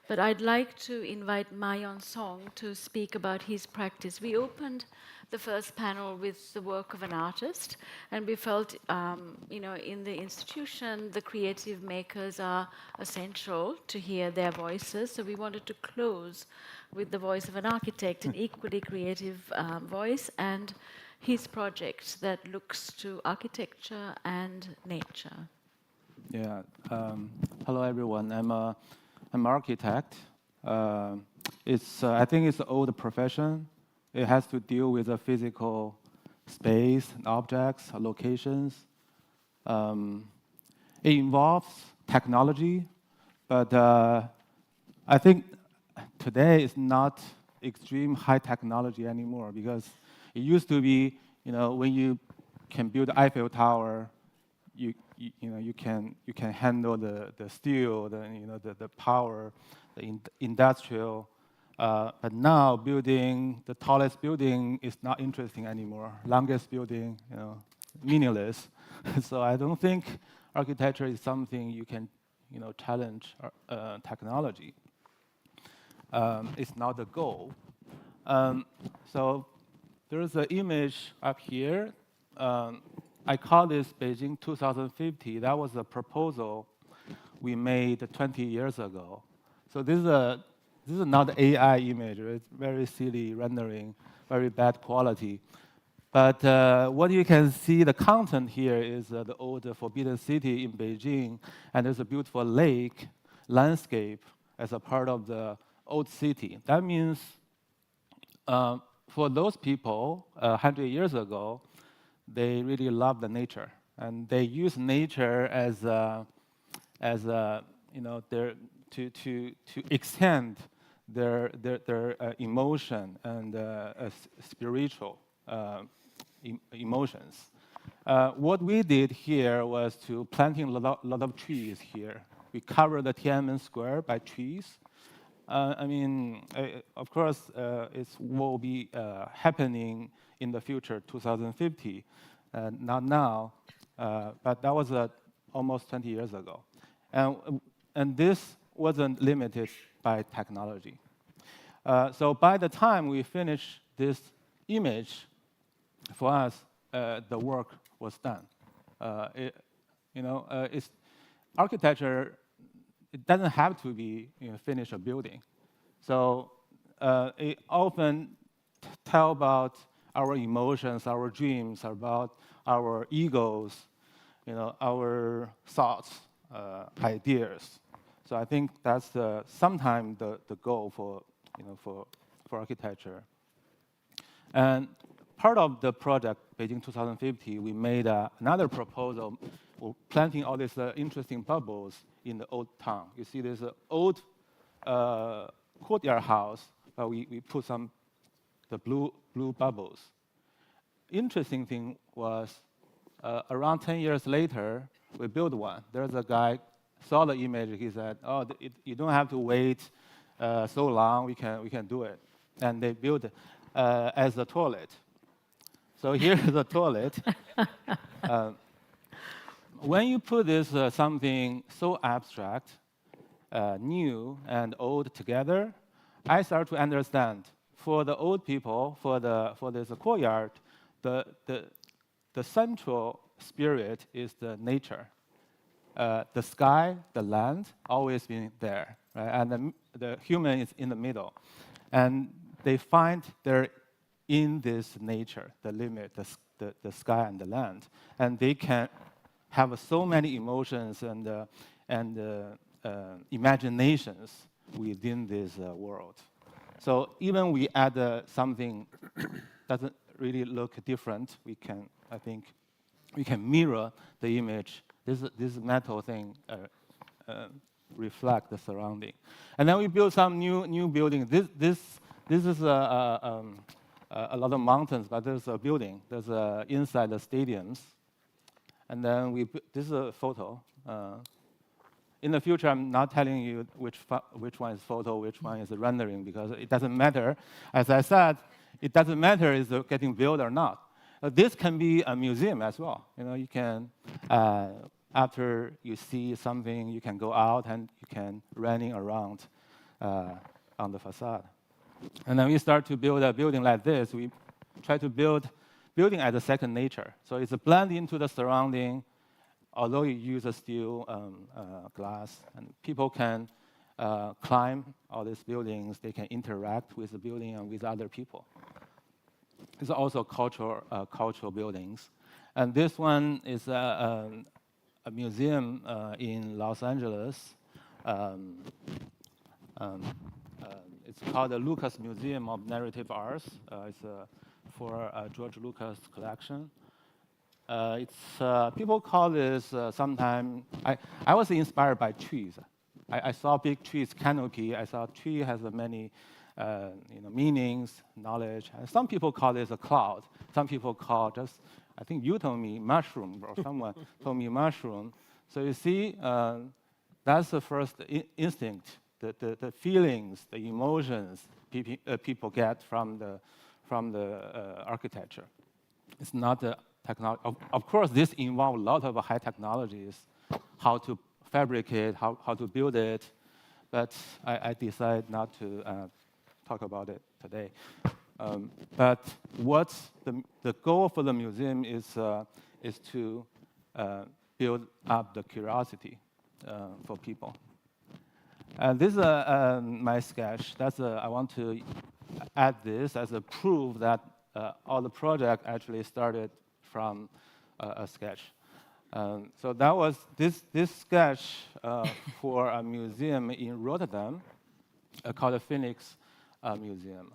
B: But I'd like to invite Mayon Song to speak about his practice. We opened the first panel with the work of an artist, and we felt, in the institution, the creative makers are essential to hear their voices. So we wanted to close with the voice of an architect, an equally creative voice, and his project that looks to architecture and nature.
G: Yeah. Hello, everyone. I'm an architect. I think it's an old profession. It has to deal with the physical space, objects, locations. It involves technology, but I think today is not extreme high technology anymore, because it used to be, when you can build Eiffel Tower, you can handle the steel, the power, the industrial. But now building the tallest building is not interesting anymore. Longest building, meaningless. So I don't think architecture is something you can, challenge technology. It's not the goal. So there's an image up here. I call this Beijing 2050. That was a proposal we made 20 years ago. So this is not AI image. It's very silly rendering, very bad quality. But what you can see, the content here is the old Forbidden City in Beijing, and there's a beautiful lake landscape as a part of the old city. That means for those people 100 years ago, they really love the nature, and they use nature as to extend their emotion and spiritual emotions. What we did here was to planting a lot of trees here. We covered the Tiananmen Square by trees. Of course, it will be happening in the future, 2050, not now, but that was almost 20 years ago. And this wasn't limited by technology. So by the time we finished this image, for us, the work was done. It's architecture. It doesn't have to be finish a building. So it often tell about our emotions, our dreams, about our egos, our thoughts, ideas. So I think that's sometimes the goal for architecture. And part of the project, Beijing 2050, we made another proposal, planting all these interesting bubbles in the old town. You see there's an old courtyard house, but we put the blue bubbles. Interesting thing was, around 10 years later, we built one. There's a guy saw the image. He said, "Oh, you don't have to wait so long. We can do it." And they built it as a toilet. So here is a toilet. When you put this something so abstract, new and old together, I start to understand. For the old people, for this courtyard, the central spirit is the nature. The sky, the land, always been there, right? And the human is in the middle. And they find they're in this nature, the limit, the sky and the land. And they can have so many emotions and imaginations within this world. So even we add something doesn't really look different, I think we can mirror the image. This metal thing reflect the surrounding. And then we build some new buildings. This is a lot of mountains, but there's a building. There's inside the stadiums. And then this is a photo. In the future, I'm not telling you which one is photo, which one is rendering, because it doesn't matter. As I said, it doesn't matter is it getting built or not. This can be a museum as well. You can, after you see something, you can go out and you can running around on the facade. And then we start to build a building like this. We try to build building as a second nature. So it's a blend into the surrounding, although you use a steel glass, and people can climb all these buildings. They can interact with the building and with other people. It's also cultural buildings. And this one is a museum in Los Angeles. It's called the Lucas Museum of Narrative Arts. It's for George Lucas collection. People call this sometimes. I was inspired by trees. I saw big trees canopy. I saw tree has many meanings, knowledge. And some people call this a cloud. Some people call just, I think you told me mushroom, or someone told me mushroom. So you see, that's the first instinct, the feelings, the emotions people get from the architecture. It's not the technology. Of course, this involves a lot of high technologies, how to fabricate, how to build it, but I decided not to talk about it today. But what's the goal for the museum is to build up the curiosity for people. This is my sketch. I want to add this as a proof that all the project actually started from a sketch. So that was this sketch for a museum in Rotterdam called the Phoenix Museum.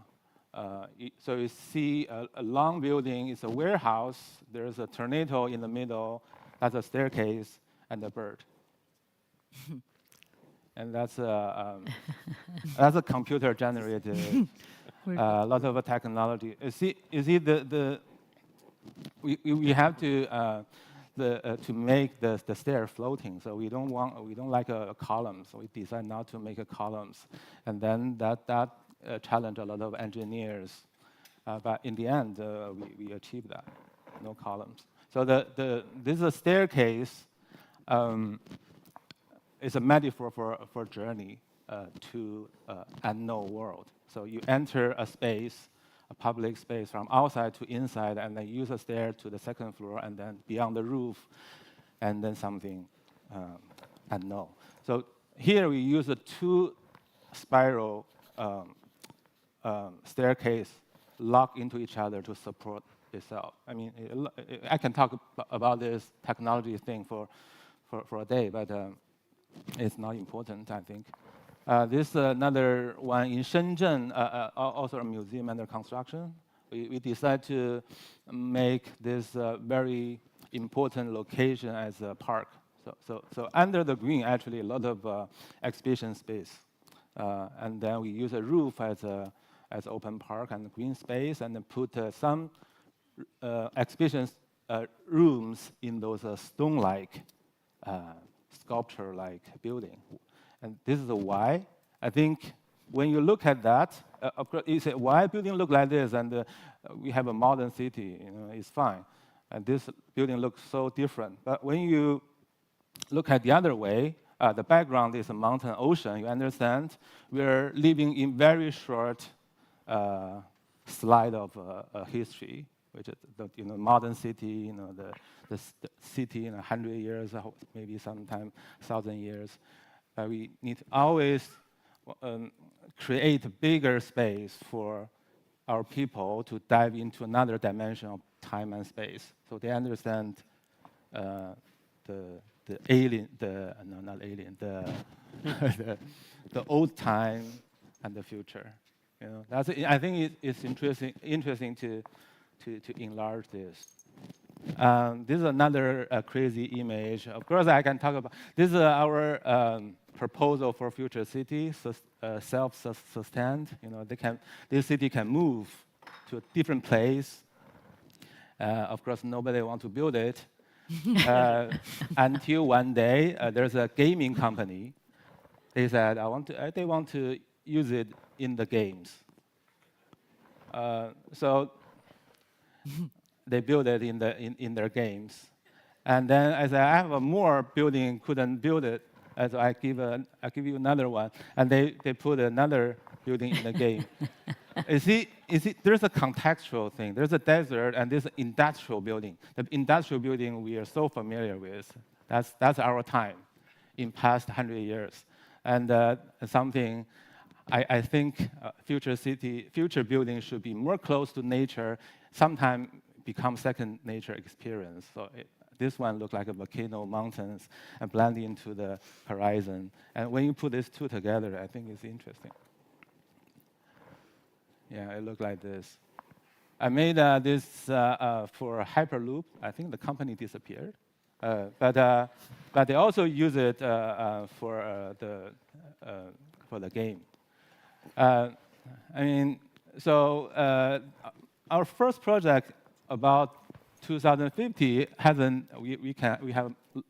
G: So you see a long building. It's a warehouse. There's a tornado in the middle. That's a staircase and a bird. And that's a computer generated. A lot of technology. You see we have to make the stair floating. So we don't like a column. So we decide not to make a columns, and then that challenge a lot of engineers. But in the end, we achieved that. No columns. So this is a staircase. It's a metaphor for journey to unknown world. So you enter a space, a public space from outside to inside, and then use a stair to the second floor, and then beyond the roof, and then something unknown. So here we use a two spiral staircase locked into each other to support itself. I mean, I can talk about this technology thing for a day, but it's not important, I think. This is another one in Shenzhen, also a museum under construction. We decided to make this very important location as a park. So under the green, actually, a lot of exhibition space. And then we use a roof as open park and green space, and then put some exhibition rooms in those stone-like, sculpture-like building. And this is why. I think when you look at that, of course, you say, why building look like this? And we have a modern city, it's fine. And this building looks so different. But when you look at the other way, the background is a mountain ocean. You understand? We're living in very short slide of history, which is the modern city, the city in 100 years, maybe sometime 1,000 years. We need to always create a bigger space for our people to dive into another dimension of time and space, so they understand the old time and the future. I think it's interesting to enlarge this. This is another crazy image. Of course, I can talk about this is our proposal for future city, self-sustained. This city can move to a different place. Of course, nobody wants to build it until one day there's a gaming company. They said they want to use it in the games. So they build it in their games, and then I said I have a more building, couldn't build it, so I give you another one, and they put another building in the game. You see, there's a contextual thing. There's a desert and there's an industrial building. The industrial building we are so familiar with. That's our time, in past 100 years, and something I think future building should be more close to nature, sometimes become second nature experience. So this one looked like a volcano, mountains, and blend into the horizon. And when you put these two together, I think it's interesting. Yeah, it looked like this. I made this for Hyperloop. I think the company disappeared. But they also use it for the game. I mean, so our first project about 2050 hasn't. We have a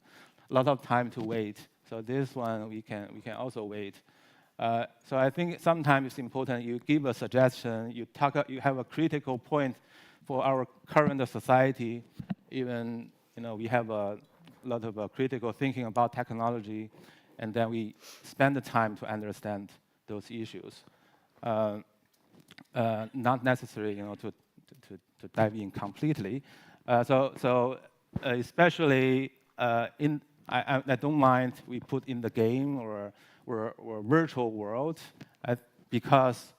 G: lot of time to wait. So this one we can also wait. So I think sometimes it's important you give a suggestion, you have a critical point for our current society. Even we have a lot of critical thinking about technology, and then we spend the time to understand those issues. Not necessary, to dive in completely. So especially I don't mind we put in the game or virtual world, because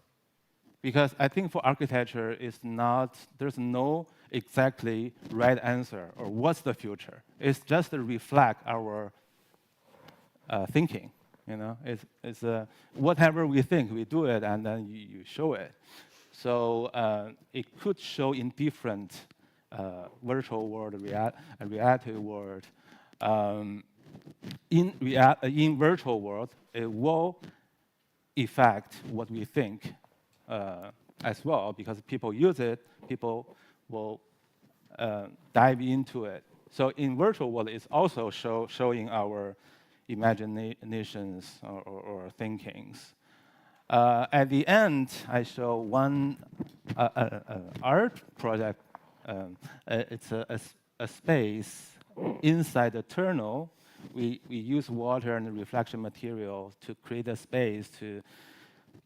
G: I think for architecture there's no exactly right answer or what's the future. It's just to reflect our thinking. It's whatever we think, we do it, and then you show it. So it could show in different virtual world, reality world. In virtual world, it will affect what we think as well, because people use it, people will dive into it. So in virtual world, it's also showing our imaginations or thinkings. At the end, I show one art project. It's a space inside the tunnel. We use water and reflection material to create a space to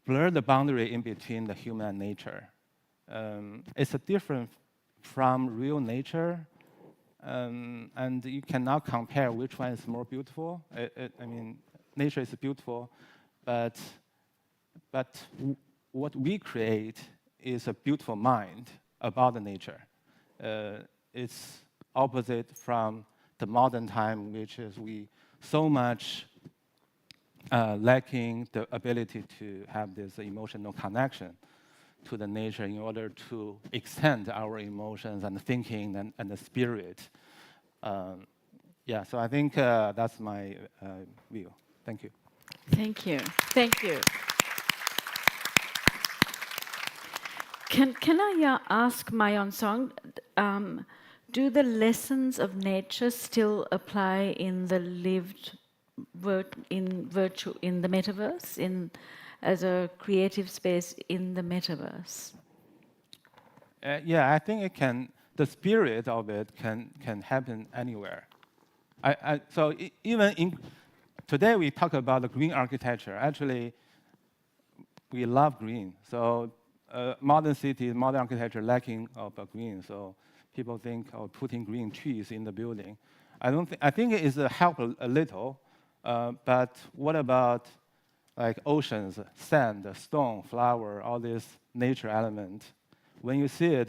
G: blur the boundary in between the human and nature. It's different from real nature, and you cannot compare which one is more beautiful. I mean, nature is beautiful, but what we create is a beautiful mind about the nature. It's opposite from the modern time, which is we so much lacking the ability to have this emotional connection to the nature in order to extend our emotions and thinking and the spirit. Yeah, so I think that's my view. Thank you.
B: Thank you. Thank you. Can I ask Mayon Song, do the lessons of nature still apply in the lived in the metaverse, as a creative space in the metaverse?
G: Yeah, I think it can. The spirit of it can happen anywhere. So even today we talk about the green architecture. Actually, we love green. So modern cities, modern architecture lacking of green. So people think of putting green trees in the building. I think it is help a little. But what about like oceans, sand, stone, flower, all these nature elements? When you see it,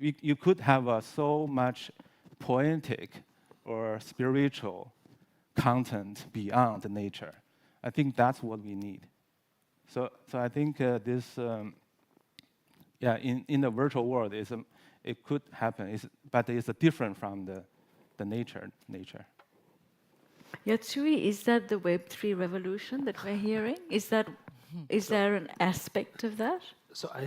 G: you could have so much poetic or spiritual content beyond nature. I think that's what we need. So I think this, in the virtual world, it could happen, but it's different from the nature.
B: Yatsui, is that the Web3 revolution that we're hearing? Is there an aspect of that?
C: So I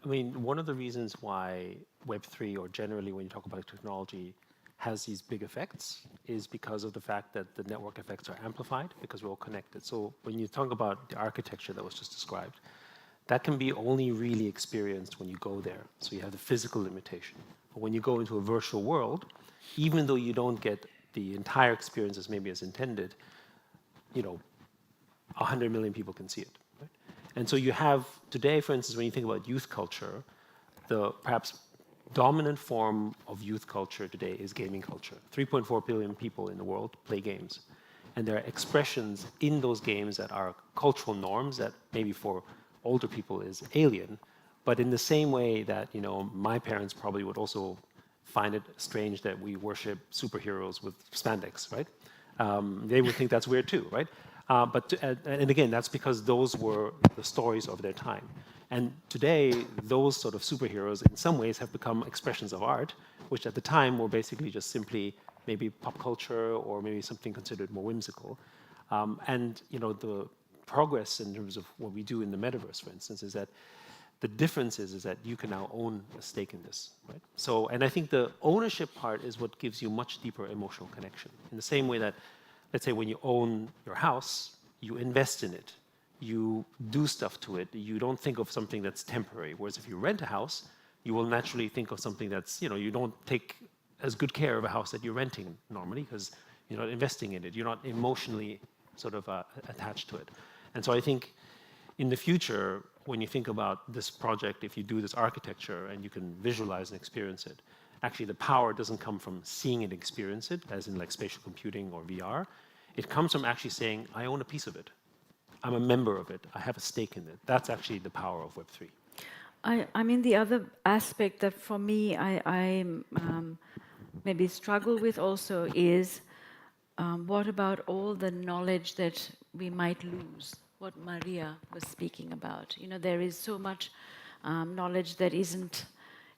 C: mean, one of the reasons why Web3, or generally when you talk about technology, has these big effects is because of the fact that the network effects are amplified because we're all connected. So when you talk about the architecture that was just described, that can be only really experienced when you go there. So you have the physical limitation. But when you go into a virtual world, even though you don't get the entire experience as maybe as intended, 100 million people can see it. Right? And so you have today, for instance, when you think about youth culture, the perhaps dominant form of youth culture today is gaming culture. 3.4 billion people in the world play games. And there are expressions in those games that are cultural norms that maybe for older people is alien. But in the same way that, you know, my parents probably would also find it strange that we worship superheroes with spandex, right? They would think that's weird too, right? And again, that's because those were the stories of their time. And today, those sort of superheroes in some ways have become expressions of art, which at the time were basically just simply maybe pop culture or maybe something considered more whimsical. And you know, the progress in terms of what we do in the metaverse, for instance, is that the difference is that you can now own a stake in this, right? So, and I think the ownership part is what gives you much deeper emotional connection. In the same way that, let's say, when you own your house, you invest in it, you do stuff to it. You don't think of something that's temporary. Whereas if you rent a house, you will naturally think of something that's, you know, you don't take as good care of a house that you're renting normally because you're not investing in it. You're not emotionally sort of attached to it. And so I think in the future, when you think about this project, if you do this architecture and you can visualize and experience it, actually the power doesn't come from seeing and experience it, as in like spatial computing or VR. It comes from actually saying, I own a piece of it. I'm a member of it. I have a stake in it. That's actually the power of Web3.
B: I mean, the other aspect that for me I maybe struggle with also is what about all the knowledge that we might lose? What Maria was speaking about. You know, there is so much knowledge that isn't,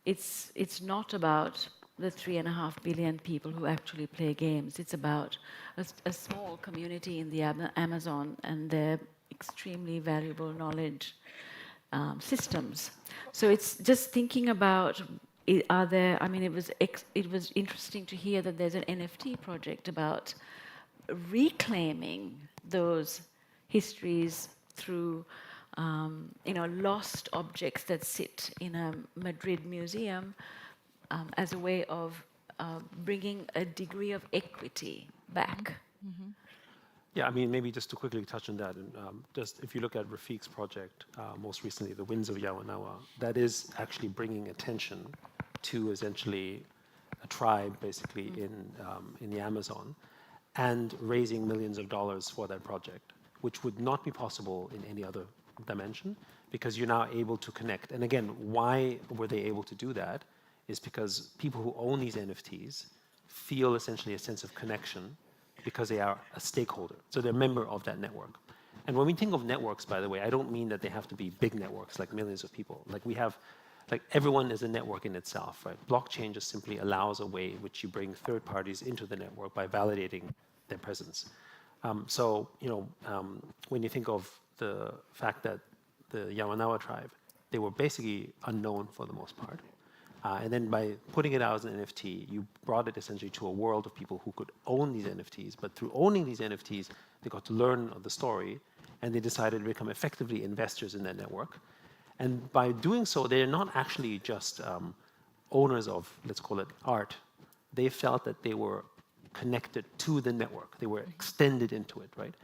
B: it's not about the 3.5 billion people who actually play games. It's about a small community in the Amazon and their extremely valuable knowledge systems. So it's just thinking about, are there, I mean, it was interesting to hear that there's an NFT project about reclaiming those histories through you know, lost objects that sit in a Madrid museum as a way of bringing a degree of equity back.
E: Mm-hmm.
C: Yeah, I mean, maybe just to quickly touch on that, and just if you look at Rafiq's project, most recently, The Winds of Yawanawa, that is actually bringing attention to essentially a tribe, basically, in the Amazon, and raising millions of dollars for that project, which would not be possible in any other dimension, because you're now able to connect. And again, why were they able to do that? Is because people who own these NFTs feel essentially a sense of connection because they are a stakeholder. So they're a member of that network. And when we think of networks, by the way, I don't mean that they have to be big networks, like millions of people. Like we have, like everyone is a network in itself, right? Blockchain just simply allows a way in which you bring third parties into the network by validating their presence. So, you know, when you think of the fact that the Yawanawa tribe, they were basically unknown for the most part. And then by putting it out as an NFT, you brought it essentially to a world of people who could own these NFTs. But through owning these NFTs, they got to learn of the story, and they decided to become effectively investors in that network. And by doing so, they're not actually just owners of, let's call it, art. They felt that they were connected to the network. They were extended into it, right?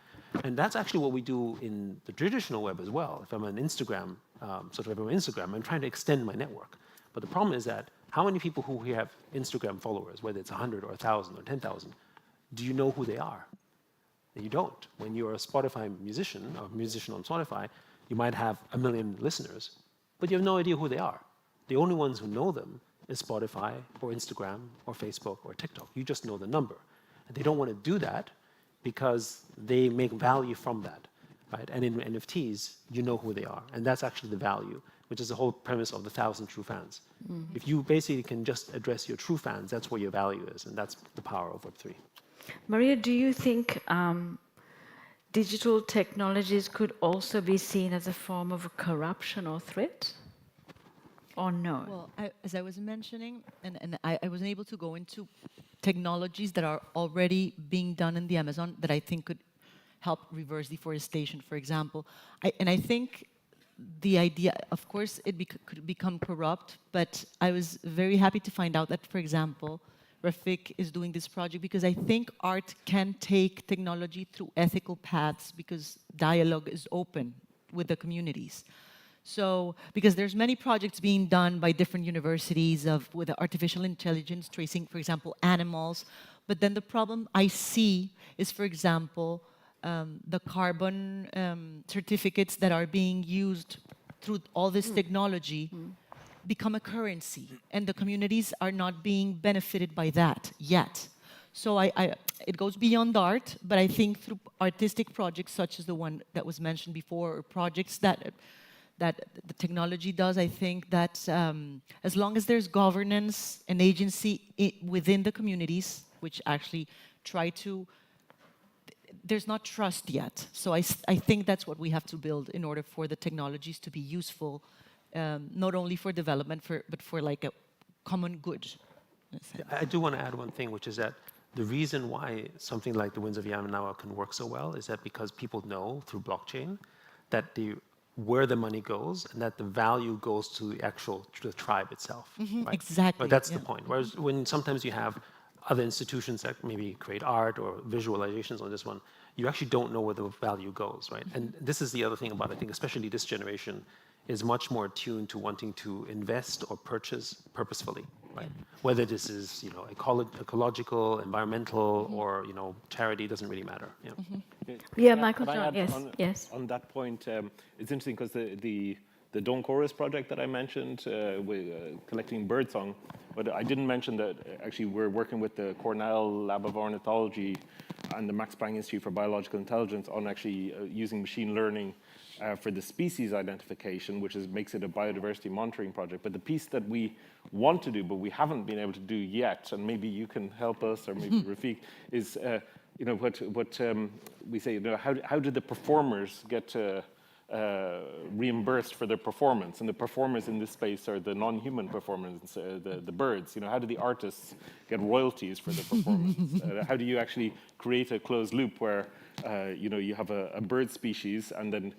C: And that's actually what we do in the traditional web as well. If I'm on Instagram, I'm trying to extend my network. But the problem is that how many people who have Instagram followers, whether it's 100 or 1,000 or 10,000, do you know who they are? You don't. When you're a Spotify musician, or a musician on Spotify, you might have 1 million listeners, but you have no idea who they are. The only ones who know them is Spotify or Instagram or Facebook or TikTok. You just know the number. And they don't want to do that because they make value from that, right? And in NFTs, you know who they are. And that's actually the value, which is the whole premise of the 1,000 true fans. Mm-hmm. If you basically can just address your true fans, that's where your value is. And that's the power of Web3.
B: Maria, do you think digital technologies could also be seen as a form of corruption or threat? Or no?
E: Well, as I was mentioning, and I wasn't able to go into technologies that are already being done in the Amazon that I think could help reverse deforestation, for example. I think the idea, of course, could become corrupt, but I was very happy to find out that, for example, Rafiq is doing this project because I think art can take technology through ethical paths because dialogue is open with the communities. So, because there's many projects being done by different universities with artificial intelligence, tracing, for example, animals, But then the problem I see is, for example, the carbon certificates that are being used through all this technology become a currency, and the communities are not being benefited by that yet. So it goes beyond art, but I think through artistic projects such as the one that was mentioned before, or projects that the technology does, I think that as long as there's governance and agency within the communities, which actually try to, there's not trust yet. So I think that's what we have to build in order for the technologies to be useful, not only for development, but for like a common good.
C: I do want to add one thing, which is that the reason why something like the Winds of Yamanawa can work so well is that because people know through blockchain that where the money goes and that the value goes to the tribe itself. Right?
E: Exactly.
C: But that's the point. Whereas when sometimes you have other institutions that maybe create art or visualizations on this one, you actually don't know where the value goes, right? And this is the other thing about, I think, especially this generation is much more attuned to wanting to invest or purchase purposefully, right? Whether this is, ecological, environmental, or, charity, doesn't really matter.
B: Yeah, Michael
D: Can I
B: John,
D: add
B: yes.
D: On that point, it's interesting because the Dawn Chorus project that I mentioned, with collecting birdsong, but I didn't mention that actually we're working with the Cornell Lab of Ornithology and the Max Planck Institute for Biological Intelligence on actually using machine learning for the species identification, which makes it a biodiversity monitoring project. But the piece that we want to do, but we haven't been able to do yet, and maybe you can help us, or maybe Rafiq, is what we say. How do the performers get reimbursed for their performance? And the performers in this space are the non-human performers, the birds. How do the artists get royalties for the performance? How do you actually create a closed loop where you have a bird species and then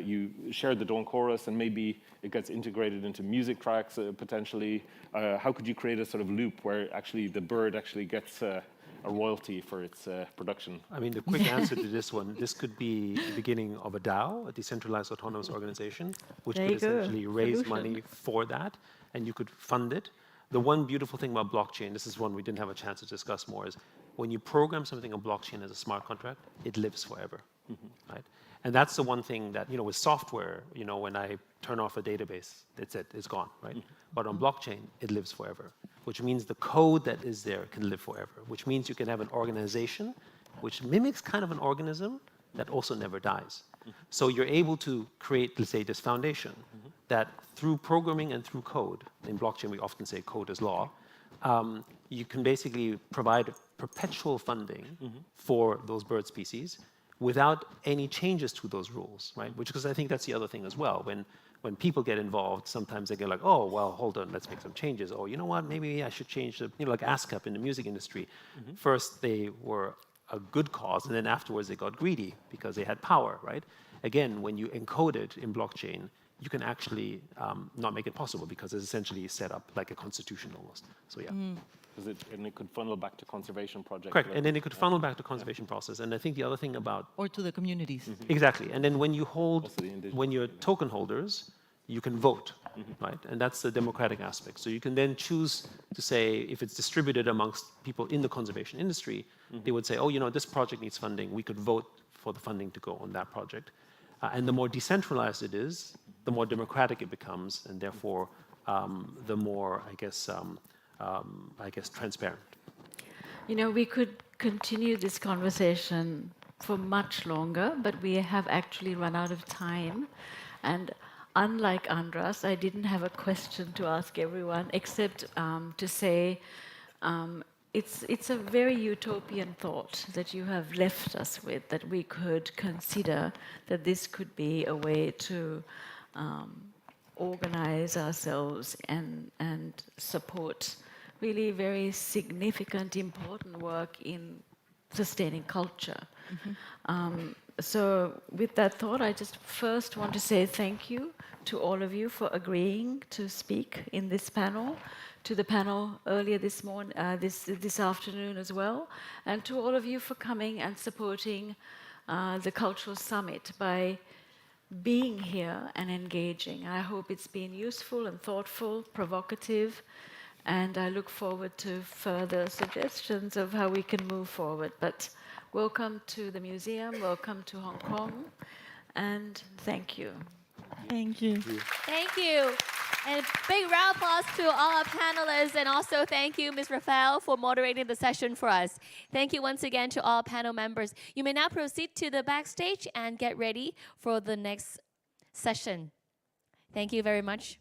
D: you share the Dawn Chorus and maybe it gets integrated into music tracks potentially? How could you create a sort of loop where actually the bird actually gets a royalty for its production?
C: I mean, the quick answer to this one, this could be the beginning of a DAO, a decentralized autonomous organization, which could essentially raise money for that, and you could fund it. The one beautiful thing about blockchain, this is one we didn't have a chance to discuss more, is when you program something on blockchain as a smart contract, it lives forever, right? And that's the one thing that, with software, when I turn off a database, that's it, it's gone, right? But on blockchain, it lives forever, which means the code that is there can live forever, which means you can have an organization which mimics kind of an organism that also never dies. So you're able to create, let's say, this foundation that through programming and through code, in blockchain we often say code is law, you can basically provide perpetual funding for those bird species without any changes to those rules, right? Because I think that's the other thing as well. When people get involved, sometimes they get like, oh, well, hold on, let's make some changes. Or you know what, maybe I should change the, like ASCAP in the music industry. First, they were a good cause, and then afterwards they got greedy because they had power, right? Again, when you encode it in blockchain, you can actually not make it possible because it's essentially set up like a constitution almost. So yeah.
D: And it could funnel back to conservation projects.
C: Correct, and then it could funnel back to conservation process. And I think the other thing about...
E: Or to the communities.
C: Exactly, and then when you hold, when you're token holders, you can vote, right? And that's the democratic aspect. So you can then choose to say, if it's distributed amongst people in the conservation industry, they would say, oh, this project needs funding. We could vote for the funding to go on that project. And the more decentralized it is, the more democratic it becomes, and therefore the more, I guess, transparent.
B: We could continue this conversation for much longer, but we have actually run out of time. And unlike Andras, I didn't have a question to ask everyone, except to say it's a very utopian thought that you have left us with, that we could consider that this could be a way to organize ourselves and support really very significant, important work in sustaining culture. So with that thought, I just first want to say thank you to all of you for agreeing to speak in this panel, to the panel earlier this morning, this afternoon as well, and to all of you for coming and supporting the Cultural Summit by being here and engaging. I hope it's been useful and thoughtful, provocative, And I look forward to further suggestions of how we can move forward. But welcome to the museum, welcome to Hong Kong, and thank you.
E: Thank you.
A: Thank you. And big round of applause to all our panelists, and also thank you, Ms. Raphael, for moderating the session for us. Thank you once again to all panel members. You may now proceed to the backstage and get ready for the next session. Thank you very much.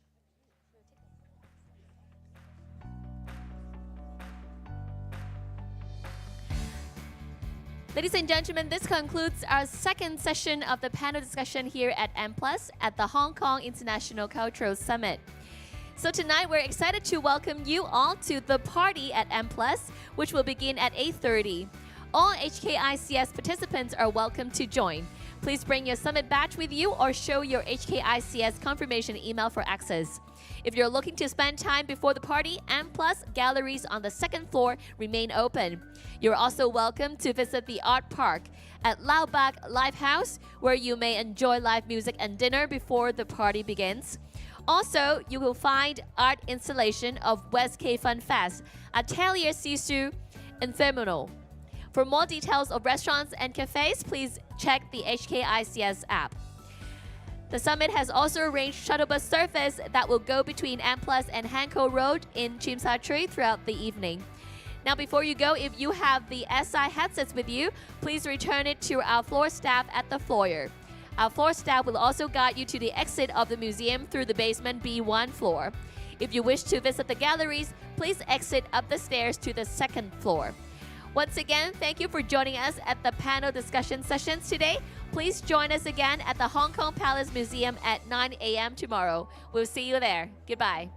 A: Ladies and gentlemen, this concludes our second session of the panel discussion here at M+ at the Hong Kong International Cultural Summit. So tonight we're excited to welcome you all to the party at M+, which will begin at 8:30. All HKICS participants are welcome to join. Please bring your summit badge with you or show your HKICS confirmation email for access. If you're looking to spend time before the party, M+ galleries on the second floor remain open. You're also welcome to visit the Art Park at Lao Bak Live House, where you may enjoy live music and dinner before the party begins. Also, you will find art installation of West K Fun Fest, Atelier Sisu, and Feminal. For more details of restaurants and cafes, please check the HKICS app. The summit has also arranged shuttle bus service that will go between M+ and Hanko Road in Tsim Sha Tsui throughout the evening. Now, before you go, if you have the SI headsets with you, please return it to our floor staff at the foyer. Our floor staff will also guide you to the exit of the museum through the basement B1 floor. If you wish to visit the galleries, please exit up the stairs to the second floor. Once again, thank you for joining us at the panel discussion sessions today. Please join us again at the Hong Kong Palace Museum at 9 a.m. tomorrow. We'll see you there. Goodbye.